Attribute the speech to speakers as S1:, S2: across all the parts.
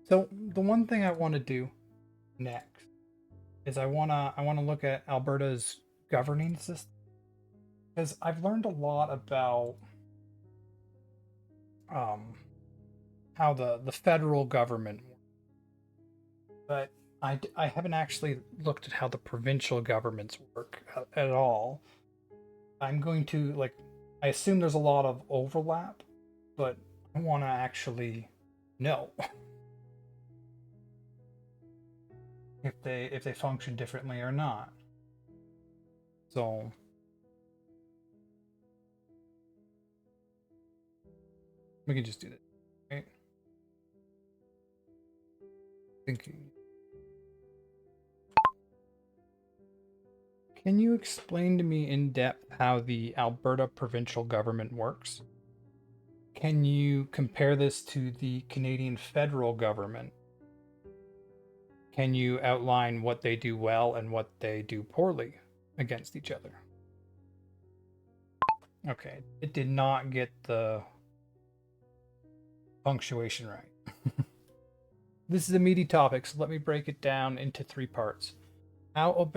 S1: So the one thing I want to do next is I wanna look at Alberta's governing system because I've learned a lot about um, how the federal government works, but I haven't actually looked at how the provincial governments work at all. I'm going to like I assume there's a lot of overlap, but I want to actually know if they function differently or not. So we can just do that, right? Thinking. Can you explain to me in depth how the Alberta provincial government works? Can you compare this to the Canadian federal government? Can you outline what they do well and what they do poorly against each other? Okay, it did not get the punctuation right. This is a meaty topic, so let me break it down into three parts. How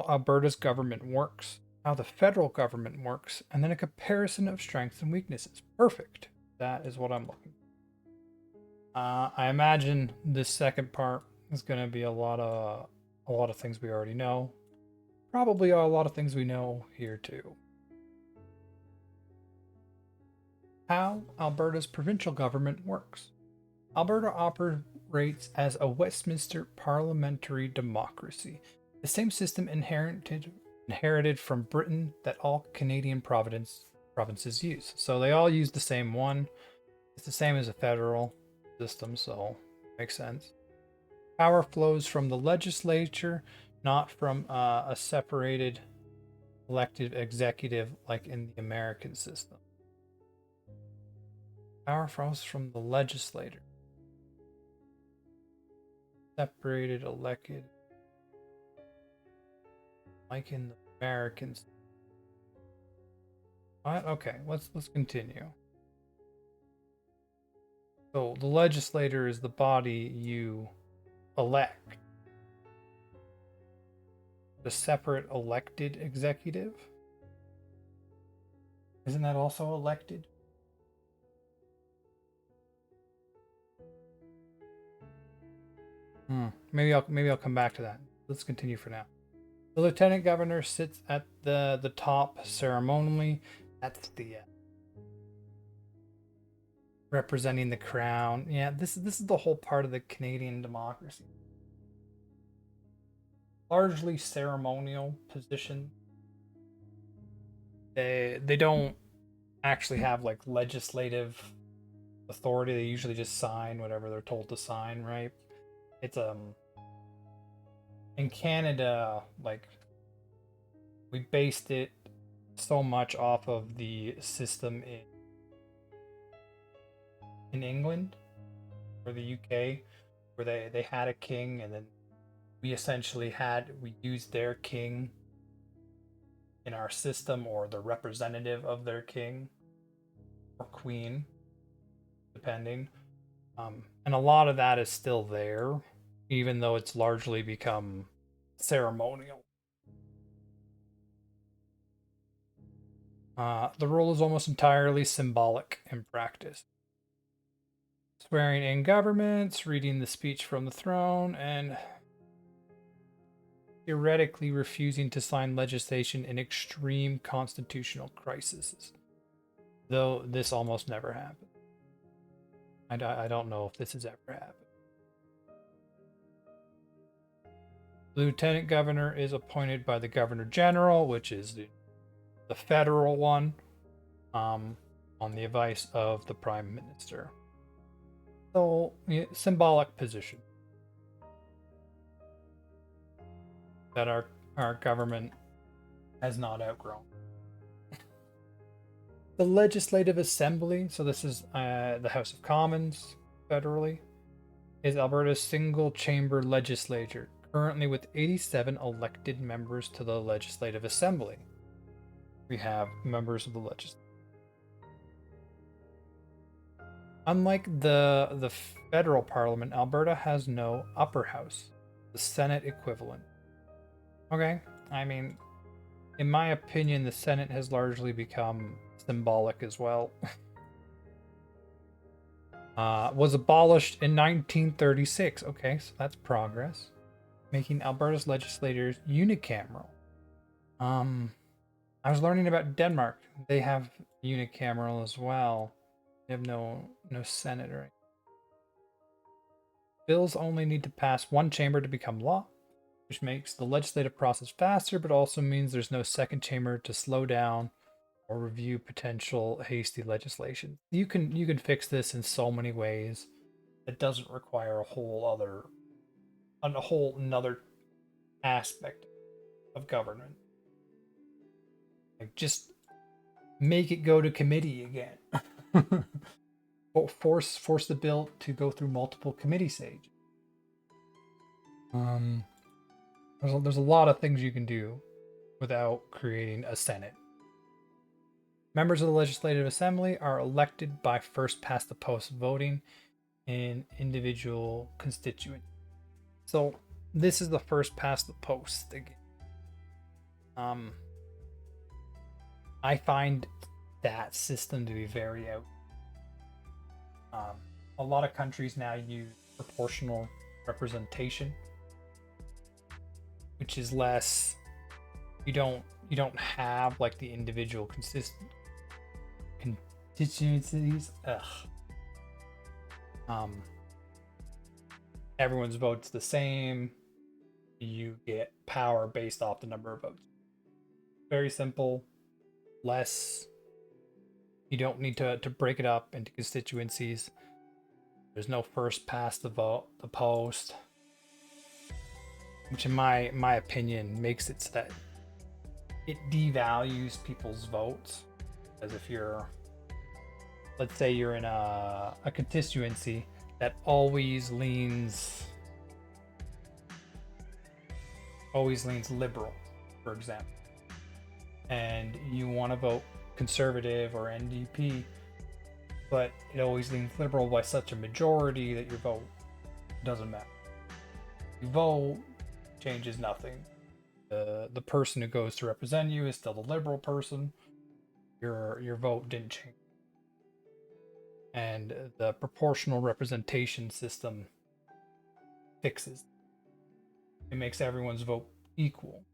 S1: Alberta's government works, how the federal government works, and then a comparison of strengths and weaknesses. Perfect. That is what I'm looking for. I imagine this second part is going to be a lot of things we already know. Probably a lot of things we know here too. How Alberta's provincial government works. Alberta operates as a Westminster parliamentary democracy, the same system inherited from Britain that all Canadian provinces use. So they all use the same one. It's the same as a federal system, so makes sense. Power flows from the legislature, not from a separated elected executive like in the American system. Power flows from the legislature, separated elected like in the Americans. What? Okay, let's continue. So the legislator is the body you elect. The separate elected executive? Isn't that also elected? Maybe I'll come back to that. Let's continue for now. The lieutenant governor sits at the top ceremonially. That's the representing the crown. Yeah, this is the whole part of the Canadian democracy. Largely ceremonial position. They don't actually have like legislative authority. They usually just sign whatever they're told to sign, right? It's in Canada, like we based it so much off of the system in England or the UK, where they had a king, and then we used their king in our system, or the representative of their king or queen, depending. And a lot of that is still there, even though it's largely become ceremonial. The role is almost entirely symbolic in practice. Swearing in governments, reading the speech from the throne, and theoretically refusing to sign legislation in extreme constitutional crises. Though this almost never happens. I don't know if this has ever happened. The lieutenant governor is appointed by the governor general, which is the federal one, on the advice of the prime minister. So, yeah, symbolic position that our government has not outgrown. The Legislative Assembly, so this is the House of Commons federally, is Alberta's single chamber legislature, currently with 87 elected members to the Legislative Assembly. We have members of the legislature. Unlike the federal parliament, Alberta has no upper house, the Senate equivalent. Okay, I mean, in my opinion, the Senate has largely become symbolic as well. Was abolished in 1936. Okay, so that's progress, making Alberta's legislators unicameral. I was learning about Denmark. They have unicameral as well. They have no Senate or anything. Bills only need to pass one chamber to become law, which makes the legislative process faster, but also means there's no second chamber to slow down or review potential hasty legislation. You can fix this in so many ways. It doesn't require a whole another aspect of government. Like, just make it go to committee again. force the bill to go through multiple committee stages. There's a lot of things you can do without creating a Senate. Members of the Legislative Assembly are elected by first past the post voting in individual constituents. So this is the first past the post again. I find that system to be very out. A lot of countries now use proportional representation, which is less. You don't have like the individual constituencies. Everyone's vote's the same. You get power based off the number of votes. Very simple. Less. You don't need to break it up into constituencies. There's no first past the post, which in my opinion makes it so that it devalues people's votes. As if let's say you're in a constituency that always leans liberal, for example, and you want to vote conservative or NDP, but it always leans liberal by such a majority that your vote doesn't matter. Your vote changes nothing. The person who goes to represent you is still the liberal person. Your vote didn't change. And the proportional representation system fixes. It makes everyone's vote equal.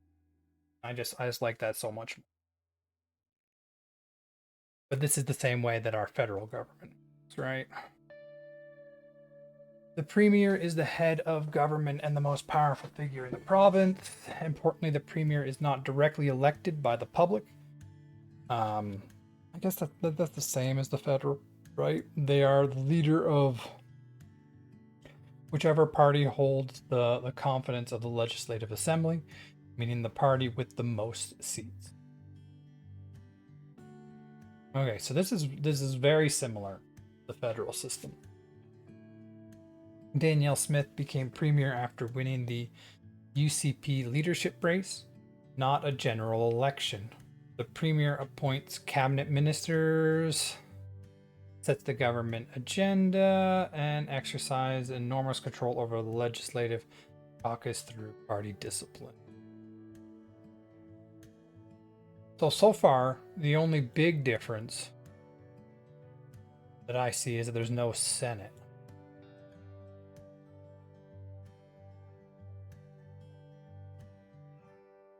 S1: I just like that so much more. But this is the same way that our federal government is, right? The premier is the head of government and the most powerful figure in the province. Importantly, the premier is not directly elected by the public. I guess that's the same as the federal, right? They are the leader of whichever party holds the confidence of the Legislative Assembly, meaning the party with the most seats. Okay, so this is very similar to the federal system. Danielle Smith became premier after winning the UCP leadership race, not a general election. The premier appoints cabinet ministers, sets the government agenda, and exercises enormous control over the legislative caucus through party discipline. So far, the only big difference that I see is that there's no Senate.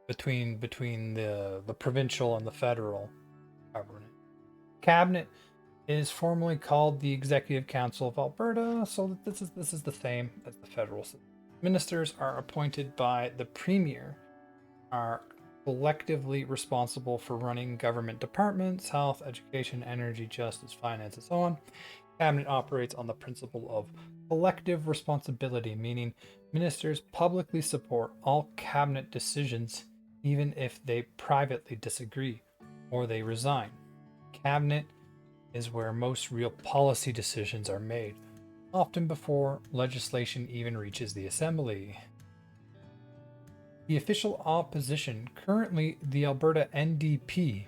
S1: Between the provincial and the federal government. Cabinet is formally called the Executive Council of Alberta, so this is the same as the federal system. Ministers are appointed by the premier, are collectively responsible for running government departments, health, education, energy, justice, finance, and so on. Cabinet operates on the principle of collective responsibility, meaning ministers publicly support all cabinet decisions, even if they privately disagree or they resign. Cabinet is where most real policy decisions are made, often before legislation even reaches the assembly. The official opposition, currently the Alberta NDP.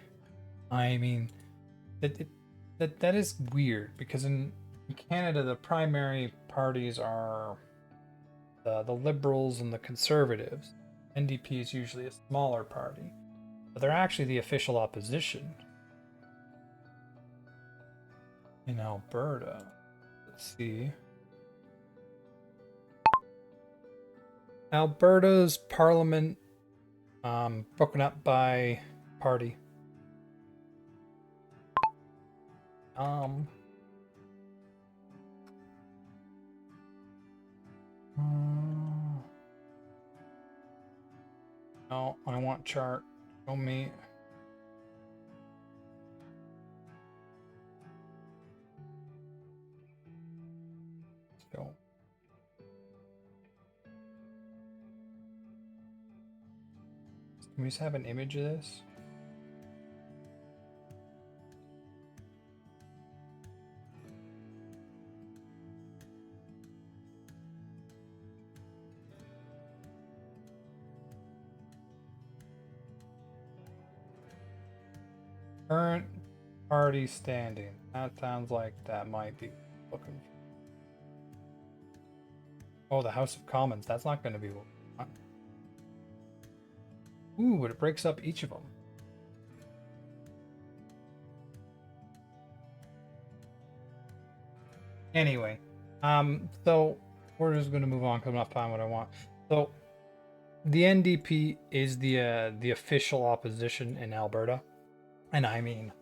S1: I mean, that is weird because in In Canada, the primary parties are the Liberals and the Conservatives. NDP is usually a smaller party, but they're actually the official opposition. In Alberta, let's see. Alberta's parliament broken up by party. No, I want chart. Show me. Let's go. Can we just have an image of this? Current party standing. That sounds like that might be looking for. Oh, the House of Commons. That's not going to be what we want. Ooh, but it breaks up each of them. Anyway, so we're just going to move on because I'm not finding what I want. So the NDP is the official opposition in Alberta. And I mean,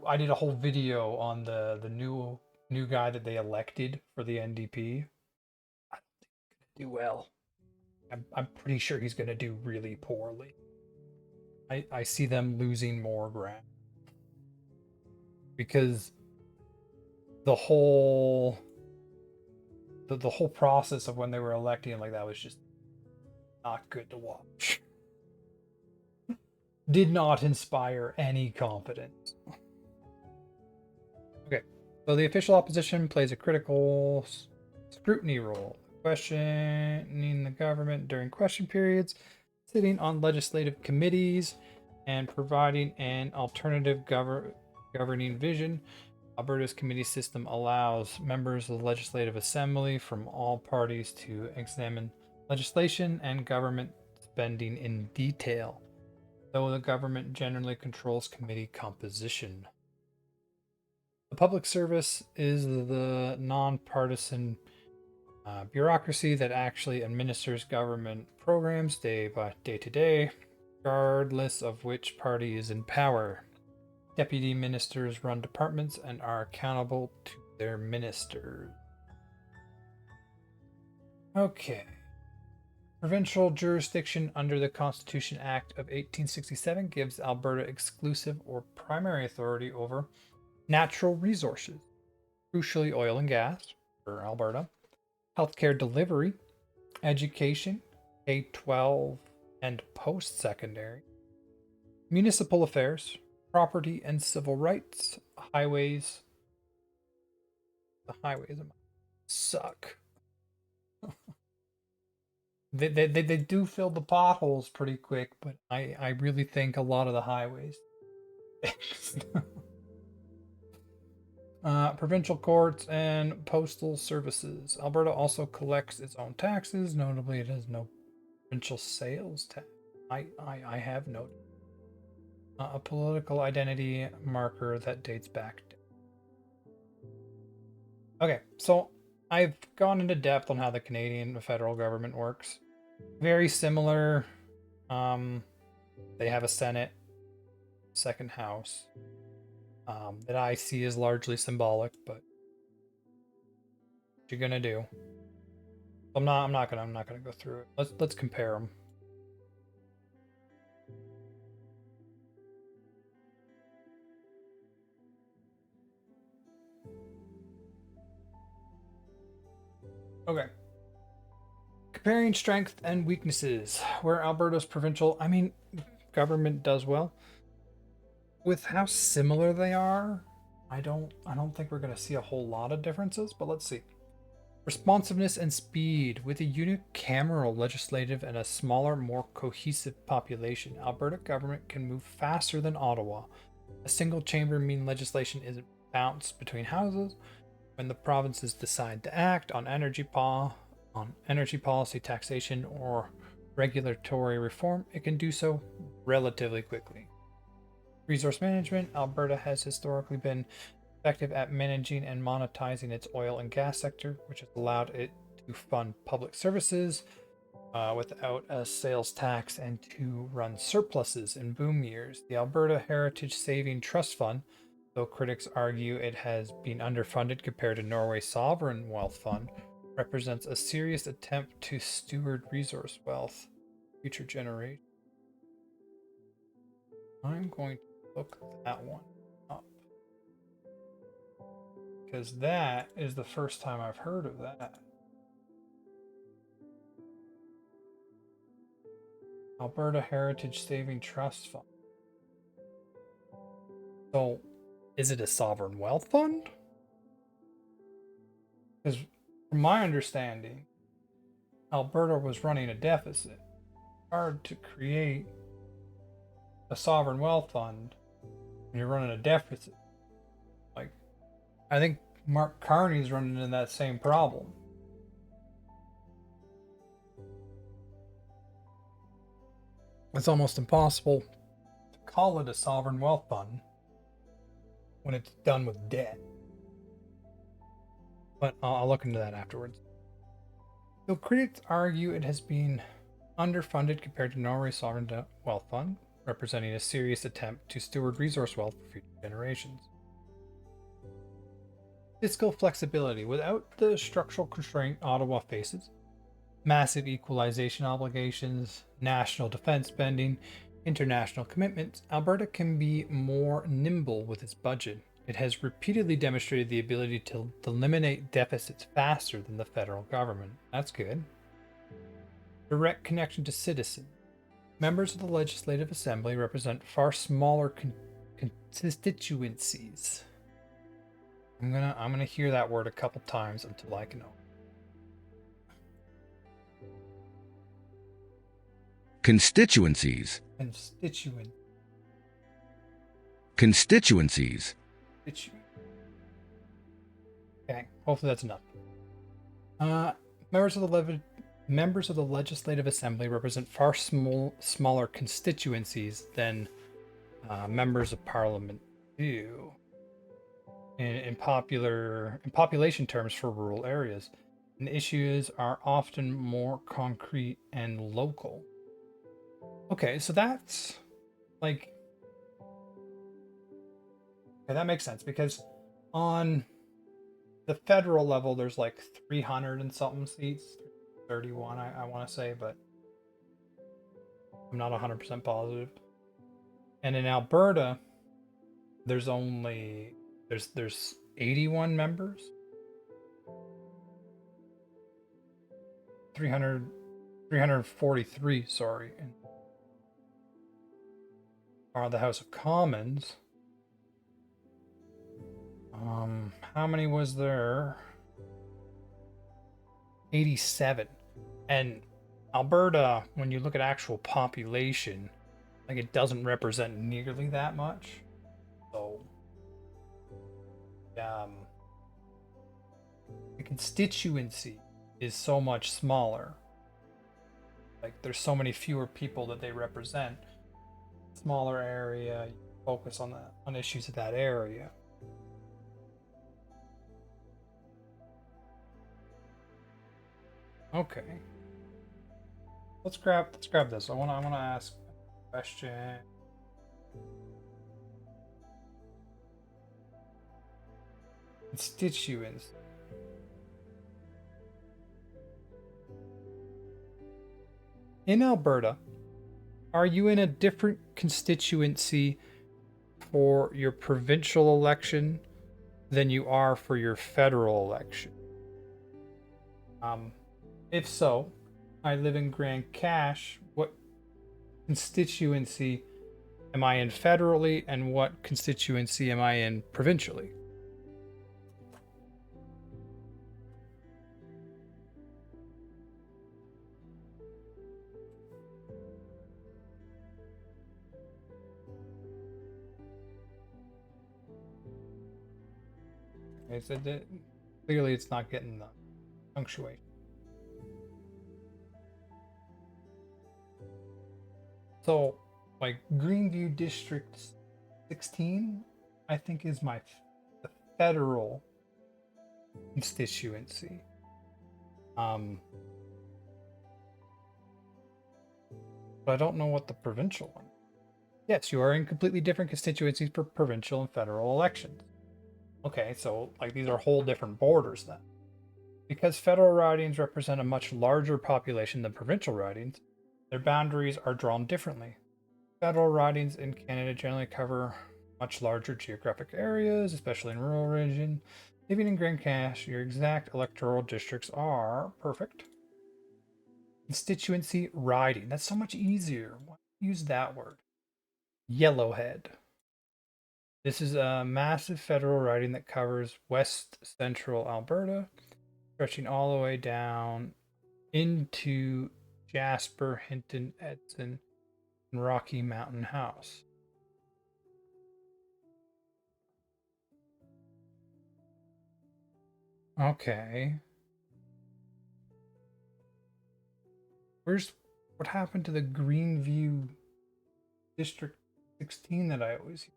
S1: I did a whole video on the new guy that they elected for the NDP. I don't think he's gonna do well. I'm pretty sure he's gonna do really poorly. I see them losing more ground because the whole the whole process of when they were electing him like that was just not good to watch. Did not inspire any confidence. Okay, so the official opposition plays a critical scrutiny role, questioning the government during question periods, sitting on legislative committees, and providing an alternative governing vision. Alberta's committee system allows members of the Legislative Assembly from all parties to examine legislation and government spending in detail, though the government generally controls committee composition. The public service is the nonpartisan bureaucracy that actually administers government programs day to day, regardless of which party is in power. Deputy ministers run departments and are accountable to their ministers. Okay. Provincial jurisdiction under the Constitution Act of 1867 gives Alberta exclusive or primary authority over natural resources, crucially oil and gas for Alberta, healthcare delivery, education, K-12 and post-secondary, municipal affairs, property and civil rights, highways. The highways suck. They do fill the potholes pretty quick, but I really think a lot of the highways. Provincial courts and postal services. Alberta also collects its own taxes. Notably, it has no provincial sales tax. I have noted. A political identity marker that dates back. Okay, so I've gone into depth on how the Canadian federal government works. Very similar. They have a Senate, second House, that I see as largely symbolic, but what you're gonna do. I'm not gonna go through it. Let's compare them. Okay. Comparing strength and weaknesses. Where Alberta's provincial, government does well. With how similar they are, I don't think we're going to see a whole lot of differences, but let's see. Responsiveness and speed. With a unicameral legislative and a smaller, more cohesive population, Alberta government can move faster than Ottawa. A single chamber means legislation isn't bounce between houses. When the provinces decide to act on energy policy, taxation, or regulatory reform, it can do so relatively quickly. Resource management. Alberta has historically been effective at managing and monetizing its oil and gas sector, which has allowed it to fund public services without a sales tax and to run surpluses in boom years. The Alberta Heritage Saving Trust Fund, though critics argue it has been underfunded compared to Norway's Sovereign Wealth Fund, represents a serious attempt to steward resource wealth for future generations. I'm going to look that one up because that is the first time I've heard of that. Alberta Heritage Saving Trust Fund. So, is it a sovereign wealth fund? Because from my understanding, Alberta was running a deficit. It's hard to create a sovereign wealth fund when you're running a deficit. Like, I think Mark Carney's running into that same problem. It's almost impossible to call it a sovereign wealth fund when it's done with debt. But I'll look into that afterwards. Though critics argue it has been underfunded compared to Norway's Sovereign Wealth Fund, representing a serious attempt to steward resource wealth for future generations. Fiscal flexibility. Without the structural constraint Ottawa faces, massive equalization obligations, national defense spending, international commitments, Alberta can be more nimble with its budget. It has repeatedly demonstrated the ability to eliminate deficits faster than the federal government. That's good. Direct connection to citizens. Members of the Legislative Assembly represent far smaller constituencies. I'm gonna hear that word a couple times until I can know.
S2: Constituencies. Constituencies.
S1: Okay, hopefully that's enough. Members of the Legislative Assembly represent far smaller constituencies than members of Parliament do. In population terms for rural areas, and issues are often more concrete and local. Okay, so that's like, okay, that makes sense because on the federal level, there's like 300 and something seats, 31, I want to say, but I'm not 100% positive. And in Alberta, there's 81 members, 343, sorry, are the House of Commons. How many was there? 87. And Alberta, when you look at actual population, like it doesn't represent nearly that much. So, the constituency is so much smaller. Like there's so many fewer people that they represent. Smaller area, you focus on issues of that area. Okay. Let's grab this. I wanna ask a question. Constituents. In Alberta, are you in a different constituency for your provincial election than you are for your federal election? If so, I live in Grand Cache. What constituency am I in federally, and what constituency am I in provincially? Okay, so clearly it's not getting the punctuation. So, like Greenview District 16, I think is the federal constituency. But I don't know what the provincial one. Yes, you are in completely different constituencies for provincial and federal elections. Okay, so like these are whole different borders then. Because federal ridings represent a much larger population than provincial ridings, their boundaries are drawn differently. Federal ridings in Canada generally cover much larger geographic areas, especially in rural regions. Living in Grand Cache, your exact electoral districts are perfect. Constituency riding. That's so much easier. Why use that word? Yellowhead. This is a massive federal riding that covers west central Alberta, stretching all the way down into Jasper, Hinton, Edson, and Rocky Mountain House. Okay. What happened to the Greenview District 16 that I always hear?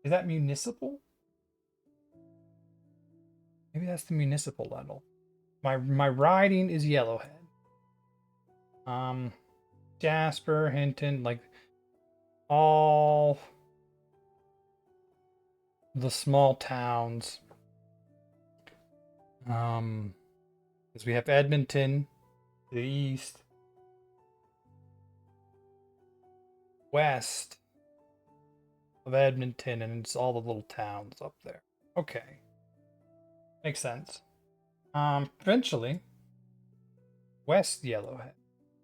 S1: Is that municipal? Maybe that's the municipal level. My riding is Yellowhead. Jasper, Hinton, like all the small towns. Because we have Edmonton to the east, west of Edmonton, and it's all the little towns up there. Okay, makes sense. Provincially, West Yellowhead.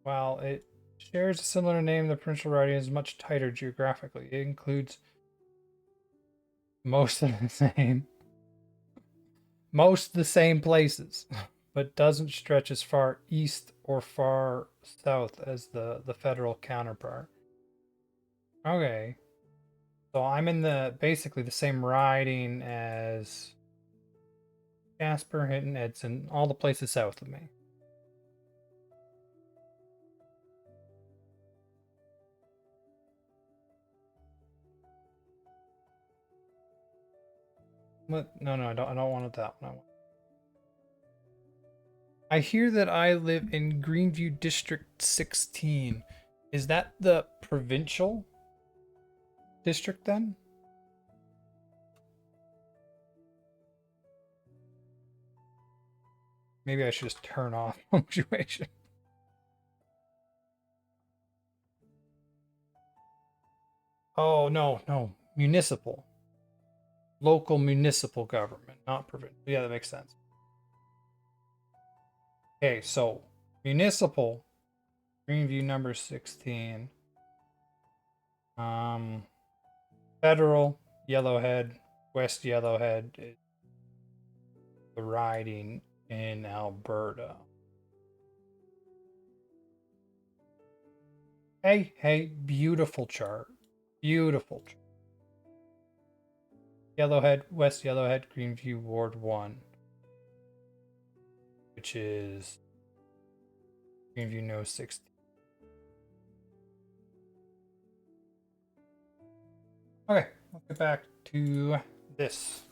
S1: While it shares a similar name, the provincial riding is much tighter geographically. It includes most of the same places, but doesn't stretch as far east or far south as the federal counterpart. Okay. So I'm in basically the same riding as Jasper, Hinton, Edson, all the places south of me. What? No, I don't want it that one. I hear that I live in Greenview District 16. Is that the provincial district then? Maybe I should just turn off punctuation. Oh, no. Municipal. Local municipal government, not provincial. Yeah, that makes sense. Okay, so municipal, Greenview number 16. Federal, Yellowhead, West Yellowhead is the riding in Alberta. Hey, beautiful chart. Beautiful chart. Yellowhead, West Yellowhead, Greenview, Ward 1, which is Greenview No 16. Okay, let's get back to this.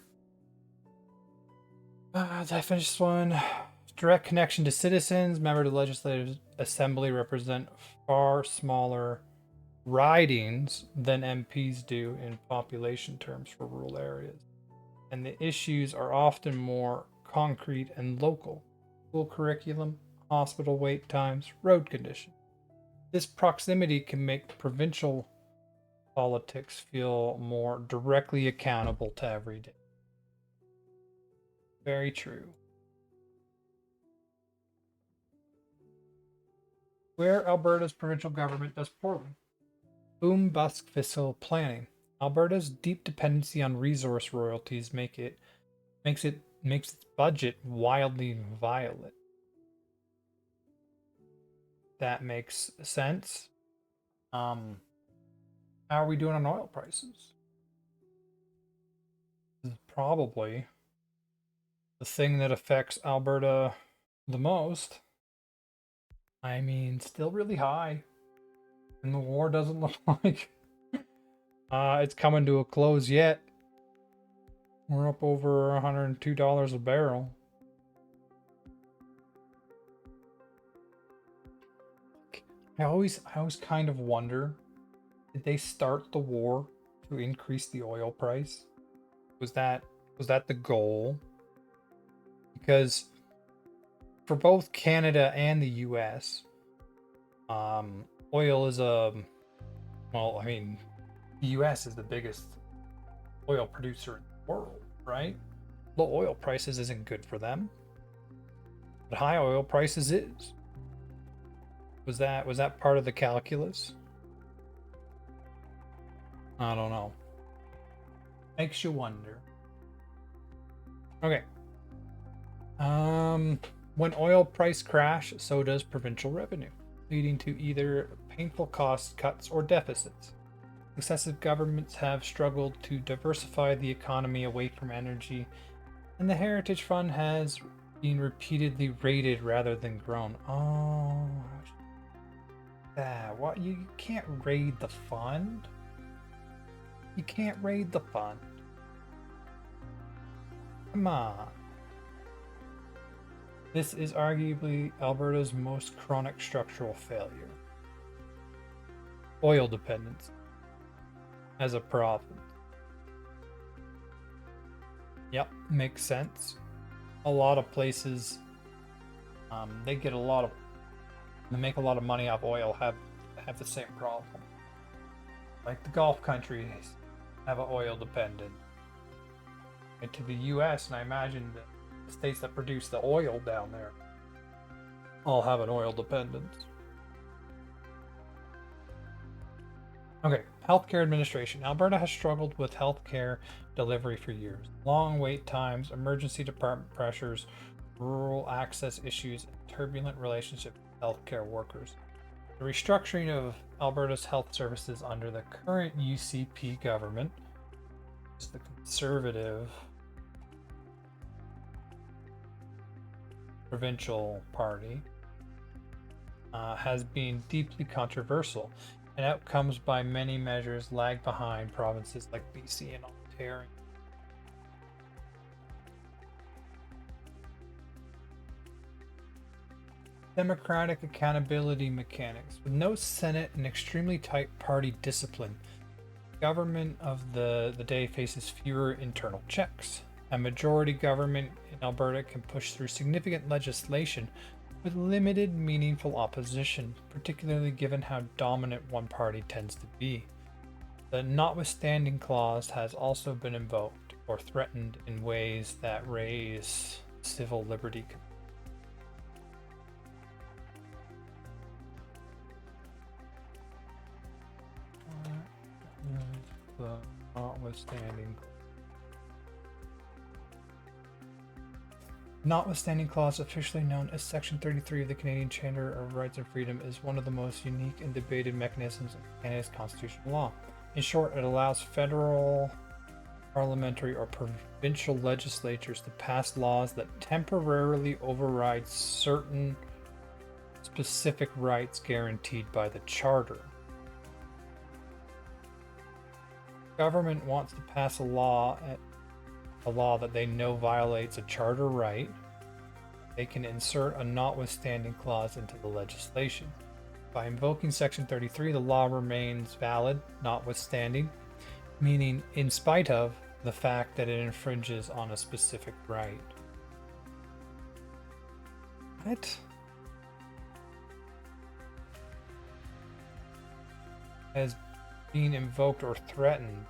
S1: Did I finish this one? Direct connection to citizens. Members of the Legislative Assembly represent far smaller ridings than MPs do in population terms for rural areas. And the issues are often more concrete and local. School curriculum, hospital wait times, road conditions. This proximity can make provincial politics feel more directly accountable to every day. Very true. Where Alberta's provincial government does poorly. Boom bust fiscal planning. Alberta's deep dependency on resource royalties makes its budget wildly violent. That makes sense. How are we doing on oil prices? Probably the thing that affects Alberta the most, I mean, still really high. And the war doesn't look like it's coming to a close yet. We're up over $102 a barrel. I always kind of wonder, did they start the war to increase the oil price? Was that the goal? Because for both Canada and the US, oil is well, I mean, the US is the biggest oil producer in the world, right? Low oil prices isn't good for them, but high oil prices is. Was that part of the calculus? I don't know. Makes you wonder. Okay. When oil price crash, so does provincial revenue, leading to either painful cost cuts or deficits. Successive governments have struggled to diversify the economy away from energy, and the Heritage Fund has been repeatedly raided rather than grown. Oh, what? You can't raid the fund? You can't raid the fund. Come on. This is arguably Alberta's most chronic structural failure. Oil dependence as a province. Yep, makes sense. A lot of places, they make a lot of money off oil, have the same problem. Like the Gulf countries have an oil dependent. And to the U.S., and I imagine that the states that produce the oil down there all have an oil dependence. Okay, healthcare administration. Alberta has struggled with healthcare delivery for years. Long wait times, emergency department pressures, rural access issues, and turbulent relationships with healthcare workers. The restructuring of Alberta's health services under the current UCP government, which is the Conservative Provincial Party, has been deeply controversial, and outcomes by many measures lag behind provinces like BC and Ontario. Democratic accountability mechanics. With no Senate and extremely tight party discipline, government of the day faces fewer internal checks. A majority government in Alberta can push through significant legislation with limited meaningful opposition, particularly given how dominant one party tends to be. The Notwithstanding clause has also been invoked or threatened in ways that raise civil liberty. The Notwithstanding clause, officially known as Section 33 of the Canadian Charter of Rights and Freedom, is one of the most unique and debated mechanisms of Canada's constitutional law. In short, it allows federal, parliamentary, or provincial legislatures to pass laws that temporarily override certain specific rights guaranteed by the Charter. Government wants to pass a law that they know violates a charter right, they can insert a notwithstanding clause into the legislation. By invoking Section 33, the law remains valid, notwithstanding, meaning in spite of the fact that it infringes on a specific right. What? As being invoked or threatened.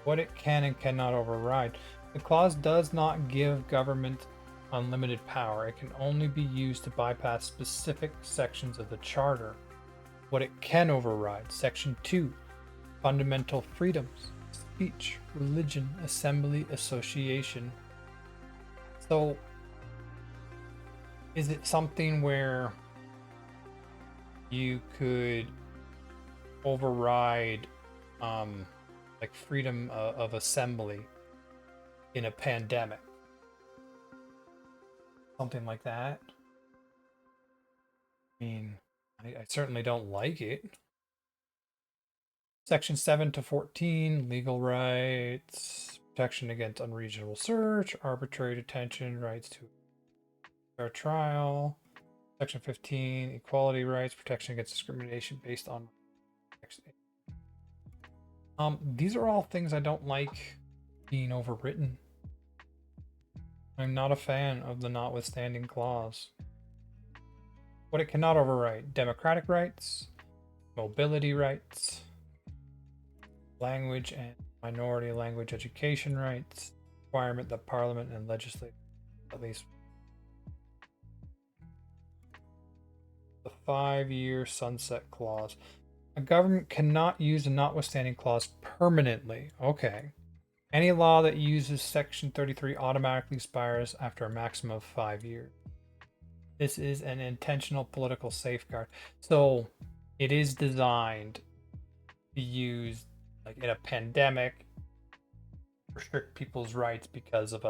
S1: What it can and cannot override. The clause does not give government unlimited power. It can only be used to bypass specific sections of the Charter. What it can override. Section 2. Fundamental freedoms. Speech, religion, assembly, association. So, is it something where you could override like freedom of assembly in a pandemic. Something like that. I mean, I certainly don't like it. Section 7 to 14, legal rights, protection against unreasonable search, arbitrary detention, rights to fair trial. Section 15, equality rights, protection against discrimination based on. These are all things I don't like being overwritten. I'm not a fan of the notwithstanding clause. What it cannot overwrite: democratic rights, mobility rights, language and minority language education rights, requirement that parliament and legislature at least the 5-year sunset clause. A government cannot use a notwithstanding clause permanently. Okay. Any law that uses Section 33 automatically expires after a maximum of 5 years. This is an intentional political safeguard. So it is designed to use, like in a pandemic, restrict people's rights because of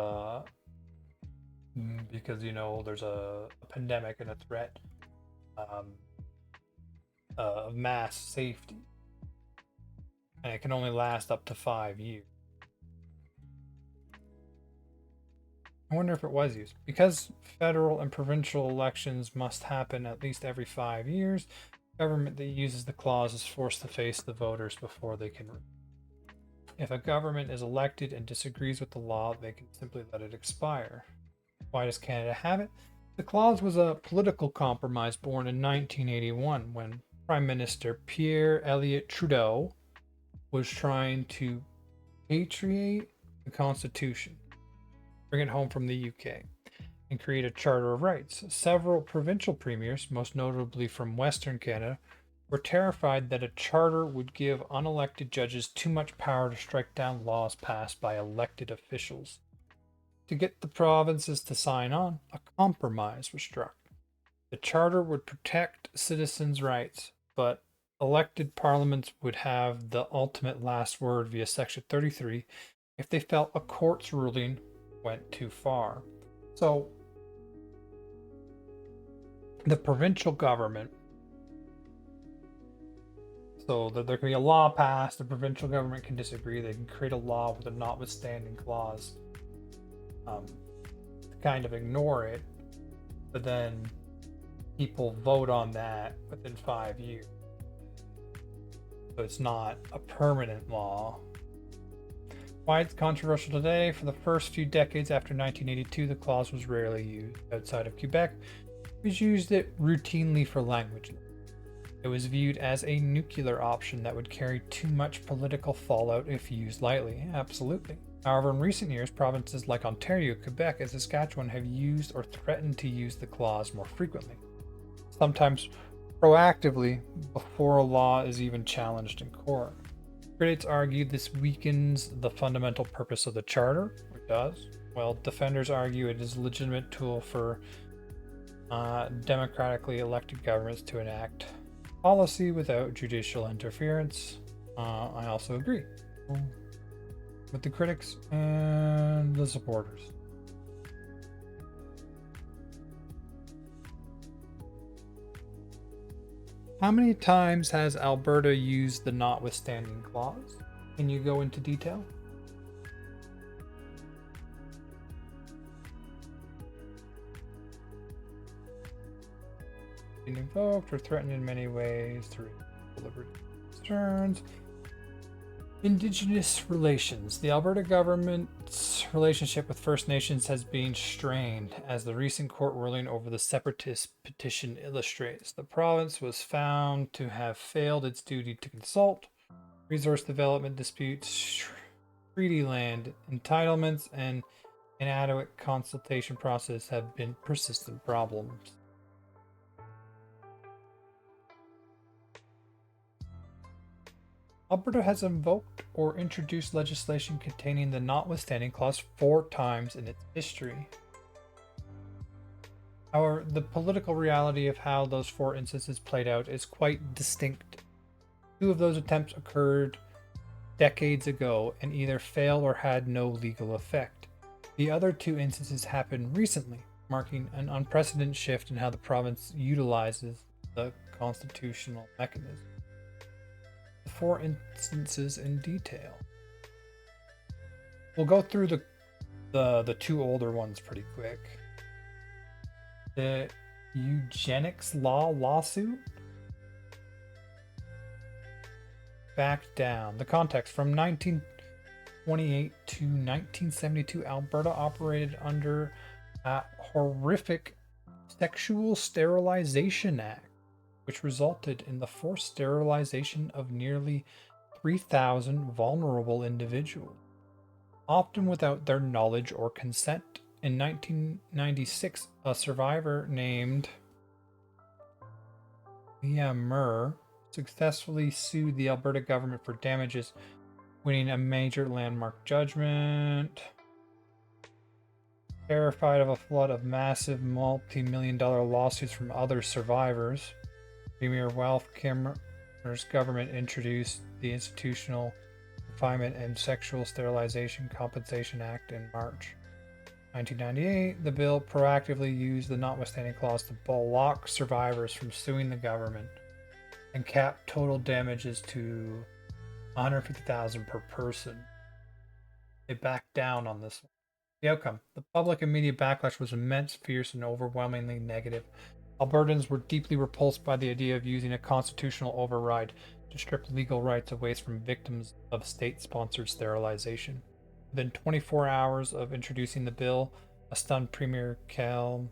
S1: there's a pandemic and a threat of mass safety, and it can only last up to 5 years. I wonder if it was used. Because federal and provincial elections must happen at least every 5 years, government that uses the clause is forced to face the voters before they can. If a government is elected and disagrees with the law, they can simply let it expire. Why does Canada have it? The clause was a political compromise born in 1981 when Prime Minister Pierre Elliott Trudeau was trying to patriate the Constitution, bring it home from the UK, and create a Charter of Rights. Several provincial premiers, most notably from Western Canada, were terrified that a charter would give unelected judges too much power to strike down laws passed by elected officials. To get the provinces to sign on, a compromise was struck. The charter would protect citizens' rights, but elected parliaments would have the ultimate last word via Section 33 if they felt a court's ruling went too far. So, the provincial government, so that there can be a law passed, the provincial government can disagree, they can create a law with a notwithstanding clause to kind of ignore it, but then people vote on that within 5 years. So it's not a permanent law. Why it's controversial today? For the first few decades after 1982, the clause was rarely used. Outside of Quebec, we used it routinely for language. It was viewed as a nuclear option that would carry too much political fallout if used lightly. Absolutely. However, in recent years, provinces like Ontario, Quebec, and Saskatchewan have used or threatened to use the clause more frequently, sometimes proactively before a law is even challenged in court. Critics argue this weakens the fundamental purpose of the Charter, which does, while defenders argue it is a legitimate tool for democratically elected governments to enact policy without judicial interference. I also agree with the critics and the supporters. How many times has Alberta used the notwithstanding clause? Can you go into detail? Been invoked or threatened in many ways through deliberate concerns. Indigenous relations. The Alberta government's relationship with First Nations has been strained, as the recent court ruling over the separatist petition illustrates. The province was found to have failed its duty to consult. Resource development disputes, treaty land entitlements, and inadequate consultation process have been persistent problems. Alberta has invoked or introduced legislation containing the notwithstanding clause 4 times in its history. However, the political reality of how those 4 instances played out is quite distinct. 2 of those attempts occurred decades ago and either failed or had no legal effect. The other two instances happened recently, marking an unprecedented shift in how the province utilizes the constitutional mechanism. The four instances in detail. We'll go through the two older ones pretty quick. The eugenics law lawsuit. Back down. The context from 1928 to 1972, Alberta operated under a horrific Sexual Sterilization Act, which resulted in the forced sterilization of nearly 3,000 vulnerable individuals, often without their knowledge or consent. In 1996, a survivor named Leah Murr successfully sued the Alberta government for damages, winning a major landmark judgment. Terrified of a flood of massive multi-million-dollar lawsuits from other survivors, Premier Wealth Kimmer's government introduced the Institutional Confinement and Sexual Sterilization Compensation Act in March 1998. The bill proactively used the Notwithstanding clause to block survivors from suing the government and capped total damages to $150,000 per person. They backed down on this one. The outcome: the public and media backlash was immense, fierce, and overwhelmingly negative. Albertans were deeply repulsed by the idea of using a constitutional override to strip legal rights away from victims of state-sponsored sterilization. Within 24 hours of introducing the bill, a stunned Premier Kell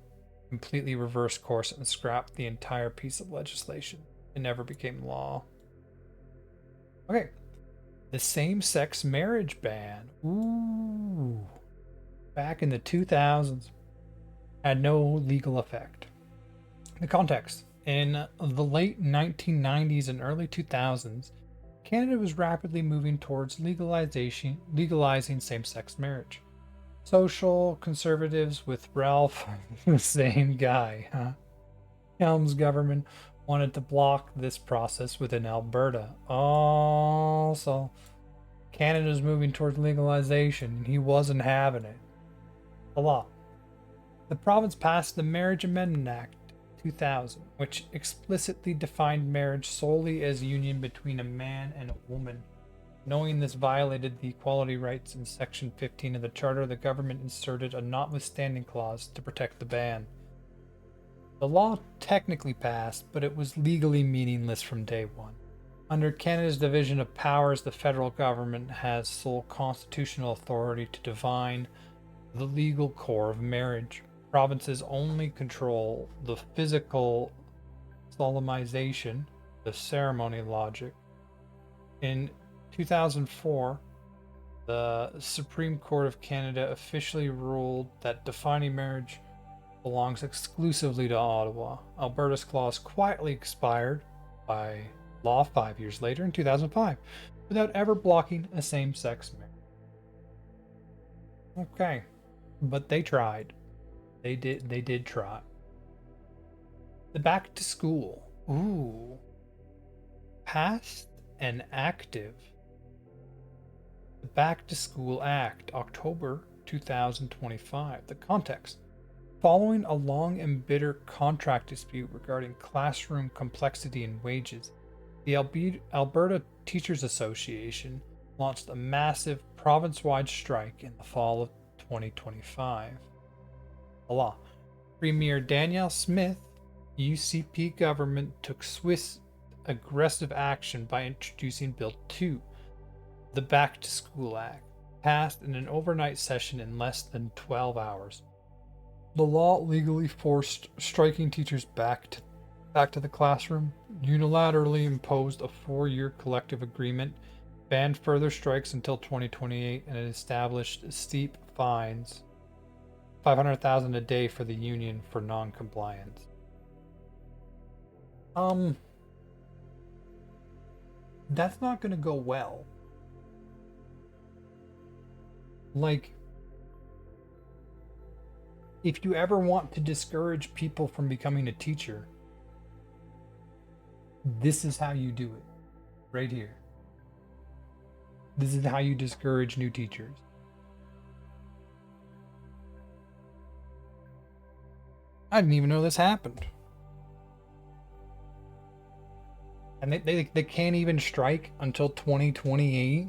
S1: completely reversed course and scrapped the entire piece of legislation. It never became law. Okay. The same-sex marriage ban. Ooh. Back in the 2000s. Had no legal effect. The context. In the late 1990s and early 2000s, Canada was rapidly moving towards legalizing same-sex marriage. Social conservatives with Ralph, the same guy, huh? Helm's government wanted to block this process within Alberta. Also, Canada's moving towards legalization, and he wasn't having it. The law. The province passed the Marriage Amendment Act 2000, which explicitly defined marriage solely as a union between a man and a woman. Knowing this violated the equality rights in Section 15 of the Charter, the government inserted a notwithstanding clause to protect the ban. The law technically passed, but it was legally meaningless from day one. Under Canada's division of powers, the federal government has sole constitutional authority to define the legal core of marriage. Provinces only control the physical solemnization, the ceremony logic. In 2004, the Supreme Court of Canada officially ruled that defining marriage belongs exclusively to Ottawa. Alberta's clause quietly expired by law 5 years later in 2005 without ever blocking a same-sex marriage. Okay, but they tried. They did try. The back to school. Ooh. Past and active. The Back to School Act, October 2025. The context. Following a long and bitter contract dispute regarding classroom complexity and wages, the Alberta Teachers Association launched a massive province-wide strike in the fall of 2025. The law. Premier Danielle Smith, UCP government took swift, aggressive action by introducing Bill 2, the Back to School Act, passed in an overnight session in less than 12 hours. The law legally forced striking teachers back to the classroom, unilaterally imposed a 4-year collective agreement, banned further strikes until 2028, and it established steep fines, $500,000 a day for the union for non-compliance. That's not going to go well. Like, if you ever want to discourage people from becoming a teacher, this is how you do it. Right here. This is how you discourage new teachers. I didn't even know this happened. And they can't even strike until 2028.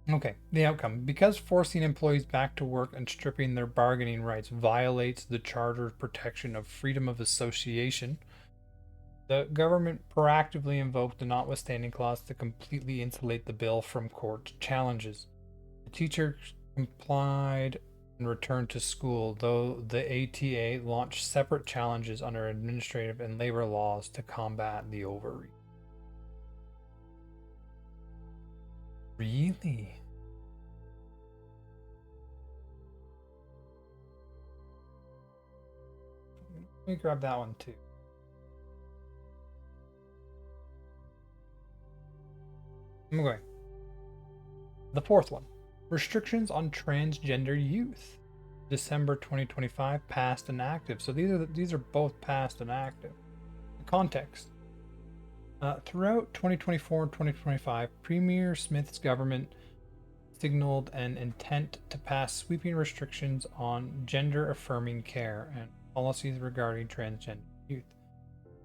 S1: Okay, the outcome. Because forcing employees back to work and stripping their bargaining rights violates the Charter's protection of freedom of association, the government proactively invoked the Notwithstanding clause to completely insulate the bill from court challenges. The teachers complied and returned to school, though the ATA launched separate challenges under administrative and labor laws to combat the overreach. Really? Let me grab that one too. Okay. The fourth one. Restrictions on transgender youth. December 2025 passed and active. So these are both passed and active. The context. Throughout 2024 and 2025, Premier Smith's government signaled an intent to pass sweeping restrictions on gender affirming care and policies regarding transgender youth.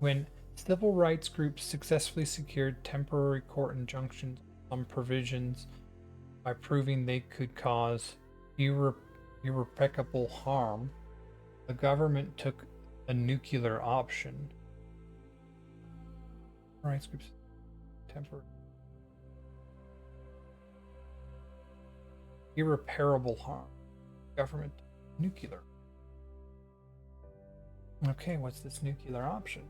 S1: When civil rights groups successfully secured temporary court injunctions on provisions by proving they could cause irreparable harm, the government took a nuclear option. Rights groups temporary irreparable harm. Government nuclear. Okay, what's this nuclear option?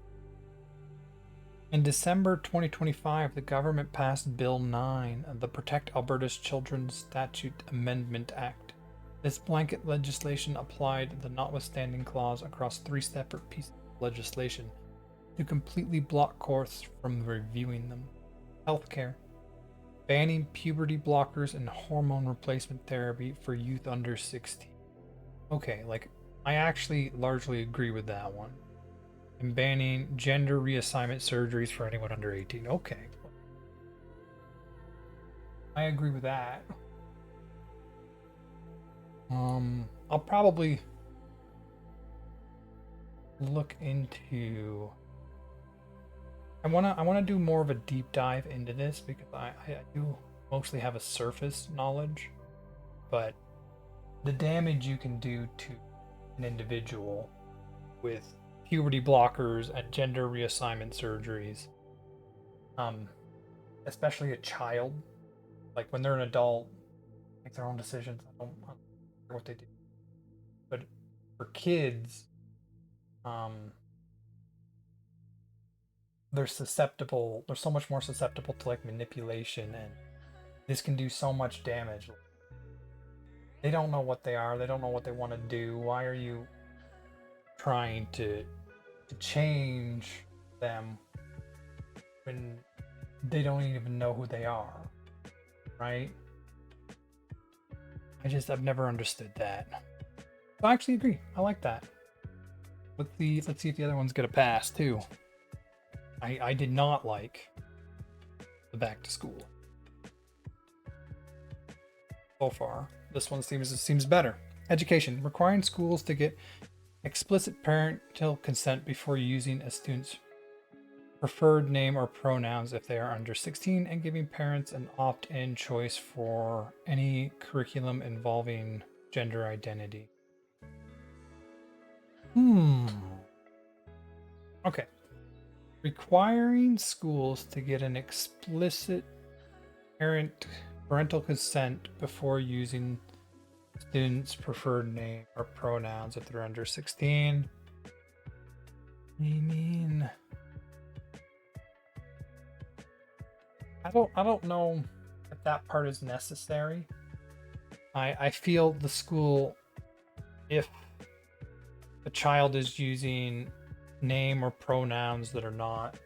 S1: In December 2025, the government passed Bill 9, the Protect Alberta's Children's Statute Amendment Act. This blanket legislation applied the Notwithstanding clause across 3 separate pieces of legislation to completely block courts from reviewing them. Healthcare. Banning puberty blockers and hormone replacement therapy for youth under 16. Okay, like, I actually largely agree with that one. And banning gender reassignment surgeries for anyone under 18. Okay. I agree with that. I'll probably look into I wanna do more of a deep dive into this because I do mostly have a surface knowledge, but the damage you can do to an individual with puberty blockers and gender reassignment surgeries, especially a child, like when they're an adult, make their own decisions. I don't care what they do, but for kids, they're susceptible. They're so much more susceptible to like manipulation, and this can do so much damage. They don't know what they are. They don't know what they want to do. Why are you trying to change them when they don't even know who they are, right? I've never understood that. I actually agree. I like that. Let's see if the other ones get a pass too. I did not like the back to school. So far, this one seems better. Education. Requiring schools to get explicit parental consent before using a student's preferred name or pronouns if they are under 16, and giving parents an opt-in choice for any curriculum involving gender identity. Okay. Requiring schools to get an explicit parental consent before using students' preferred name or pronouns if they're under 16. I mean, I don't know if that part is necessary. I feel the school, if a child is using name or pronouns that are not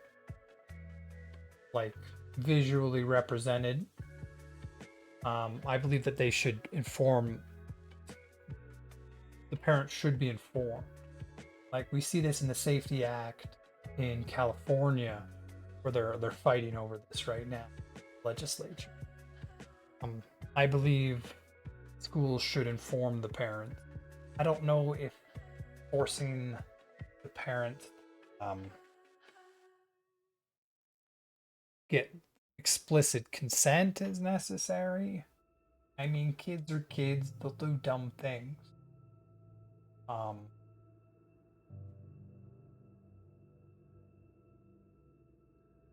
S1: like visually represented, I believe that they should inform, the parents should be informed. Like we see this in the Safety Act in California where they're fighting over this right now, legislature. I believe schools should inform the parents. I don't know if forcing the parent get explicit consent is necessary. I mean, kids are kids; they'll do dumb things. Um,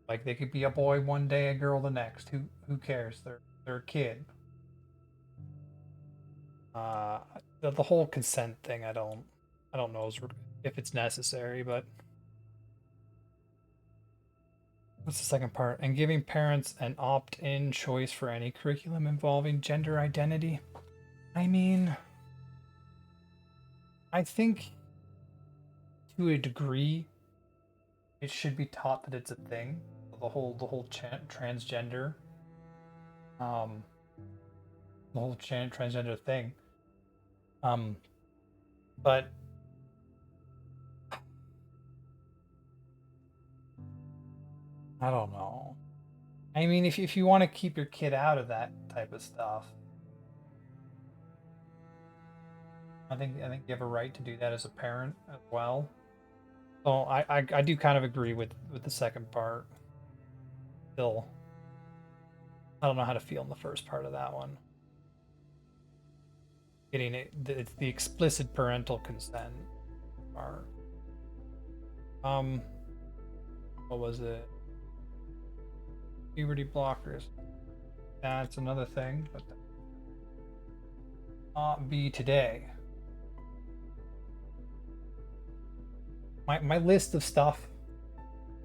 S1: like they could be a boy one day, a girl the next. Who cares? They're a kid. Uh, the whole consent thing, I don't know if it's necessary, but what's the second part? And giving parents an opt-in choice for any curriculum involving gender identity. I mean, I think to a degree, it should be taught that it's a thing. The whole transgender, um, the whole transgender thing. Um, but I don't know. I mean, if you want to keep your kid out of that type of stuff, I think you have a right to do that as a parent as well. So I do kind of agree with the second part. Still, I don't know how to feel in the first part of that one. Getting it's the explicit parental consent part. What was it? Puberty blockers. That's another thing, but not be today. My list of stuff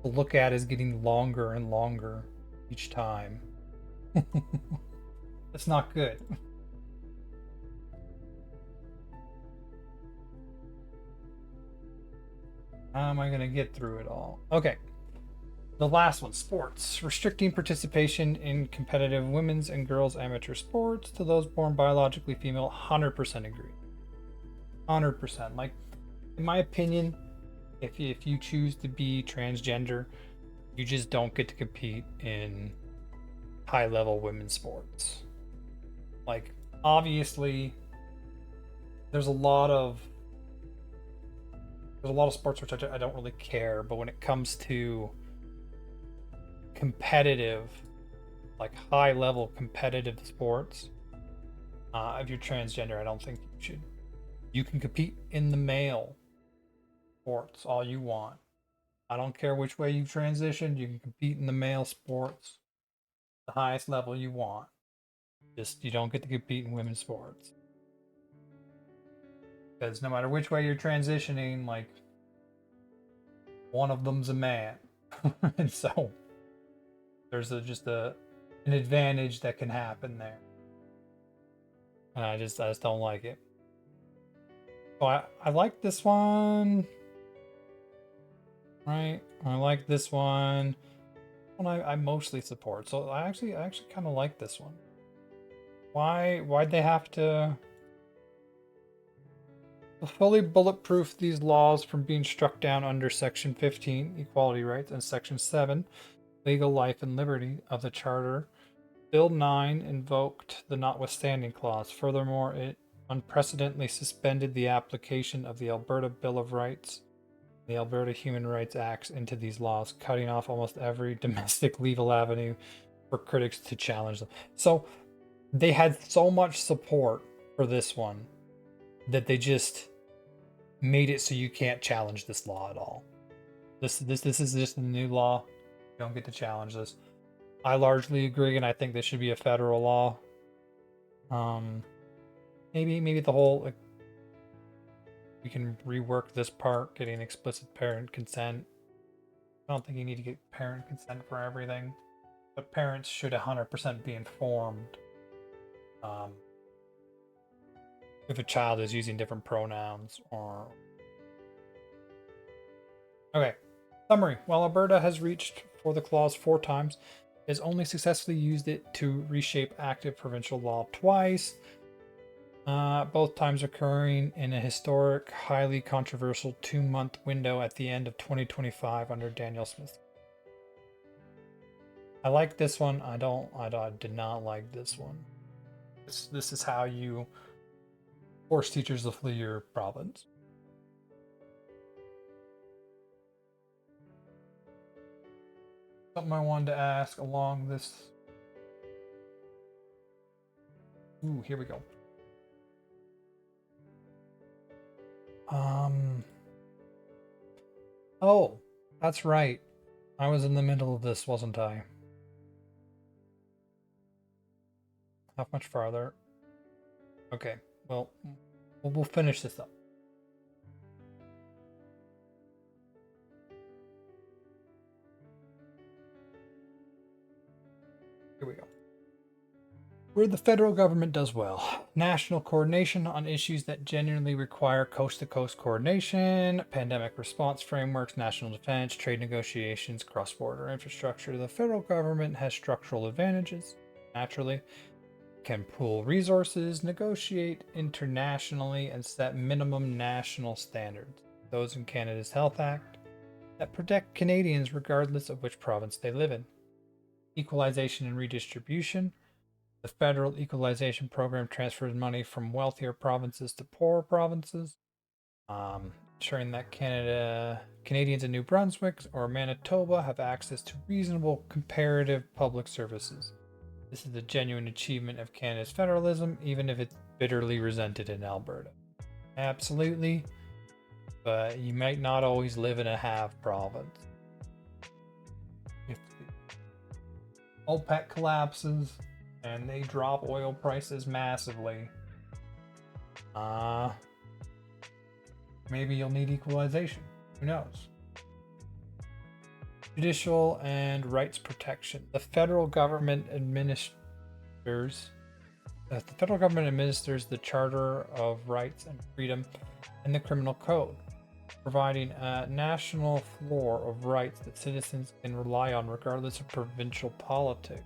S1: to look at is getting longer and longer each time. That's not good. How am I going to get through it all? Okay. The last one, sports. Restricting participation in competitive women's and girls' amateur sports to those born biologically female. 100% agree. 100%. Like, in my opinion, if you choose to be transgender, you just don't get to compete in high-level women's sports. Like, obviously, there's a lot of sports which I don't really care, but when it comes to competitive, like high-level competitive sports, if you're transgender, I don't think you should. You can compete in the male sports all you want. I don't care which way you've transitioned. You can compete in the male sports, the highest level you want. Just you don't get to compete in women's sports. Because no matter which way you're transitioning, like one of them's a man. And so there's just an advantage that can happen there. And I just don't like it. So I like this one. Right? I like this one. I mostly support. So I actually kind of like this one. Why'd they have to fully bulletproof these laws from being struck down under Section 15, Equality Rights, and Section 7, Legal Life and Liberty of the Charter? Bill 9 invoked the Notwithstanding Clause. Furthermore, it unprecedentedly suspended the application of the Alberta Bill of Rights, the Alberta Human Rights Acts into these laws, cutting off almost every domestic legal avenue for critics to challenge them. So they had so much support for this one that they just made it so you can't challenge this law at all. This is just a new law. You don't get to challenge this. I largely agree, and I think this should be a federal law. Maybe the whole, like, we can rework this part, getting explicit parent consent. I don't think you need to get parent consent for everything, but parents should 100% be informed if a child is using different pronouns or... Okay, summary. While Alberta has reached for the clause 4 times, it has only successfully used it to reshape active provincial law twice. Both times occurring in a historic, highly controversial 2-month window at the end of 2025 under Daniel Smith. I like this one. I did not like this one. This is how you force teachers to flee your province. Something I wanted to ask along this. Ooh, here we go. Oh, that's right. I was in the middle of this, wasn't I? How much farther? Okay, well, we'll finish this up. Here we go. Where the federal government does well. National coordination on issues that genuinely require coast-to-coast coordination, pandemic response frameworks, national defense, trade negotiations, cross-border infrastructure. The federal government has structural advantages, naturally, can pool resources, negotiate internationally, and set minimum national standards. Those in Canada's Health Act that protect Canadians regardless of which province they live in. Equalization and redistribution. The federal equalization program transfers money from wealthier provinces to poorer provinces, ensuring that Canadians in New Brunswick or Manitoba have access to reasonable comparative public services. This is a genuine achievement of Canada's federalism, even if it's bitterly resented in Alberta. Absolutely, but you might not always live in a have province. If OPEC collapses and they drop oil prices massively, maybe you'll need equalization. Who knows? Judicial and rights protection. The federal government administers the Charter of Rights and Freedom and the Criminal Code, providing a national floor of rights that citizens can rely on regardless of provincial politics.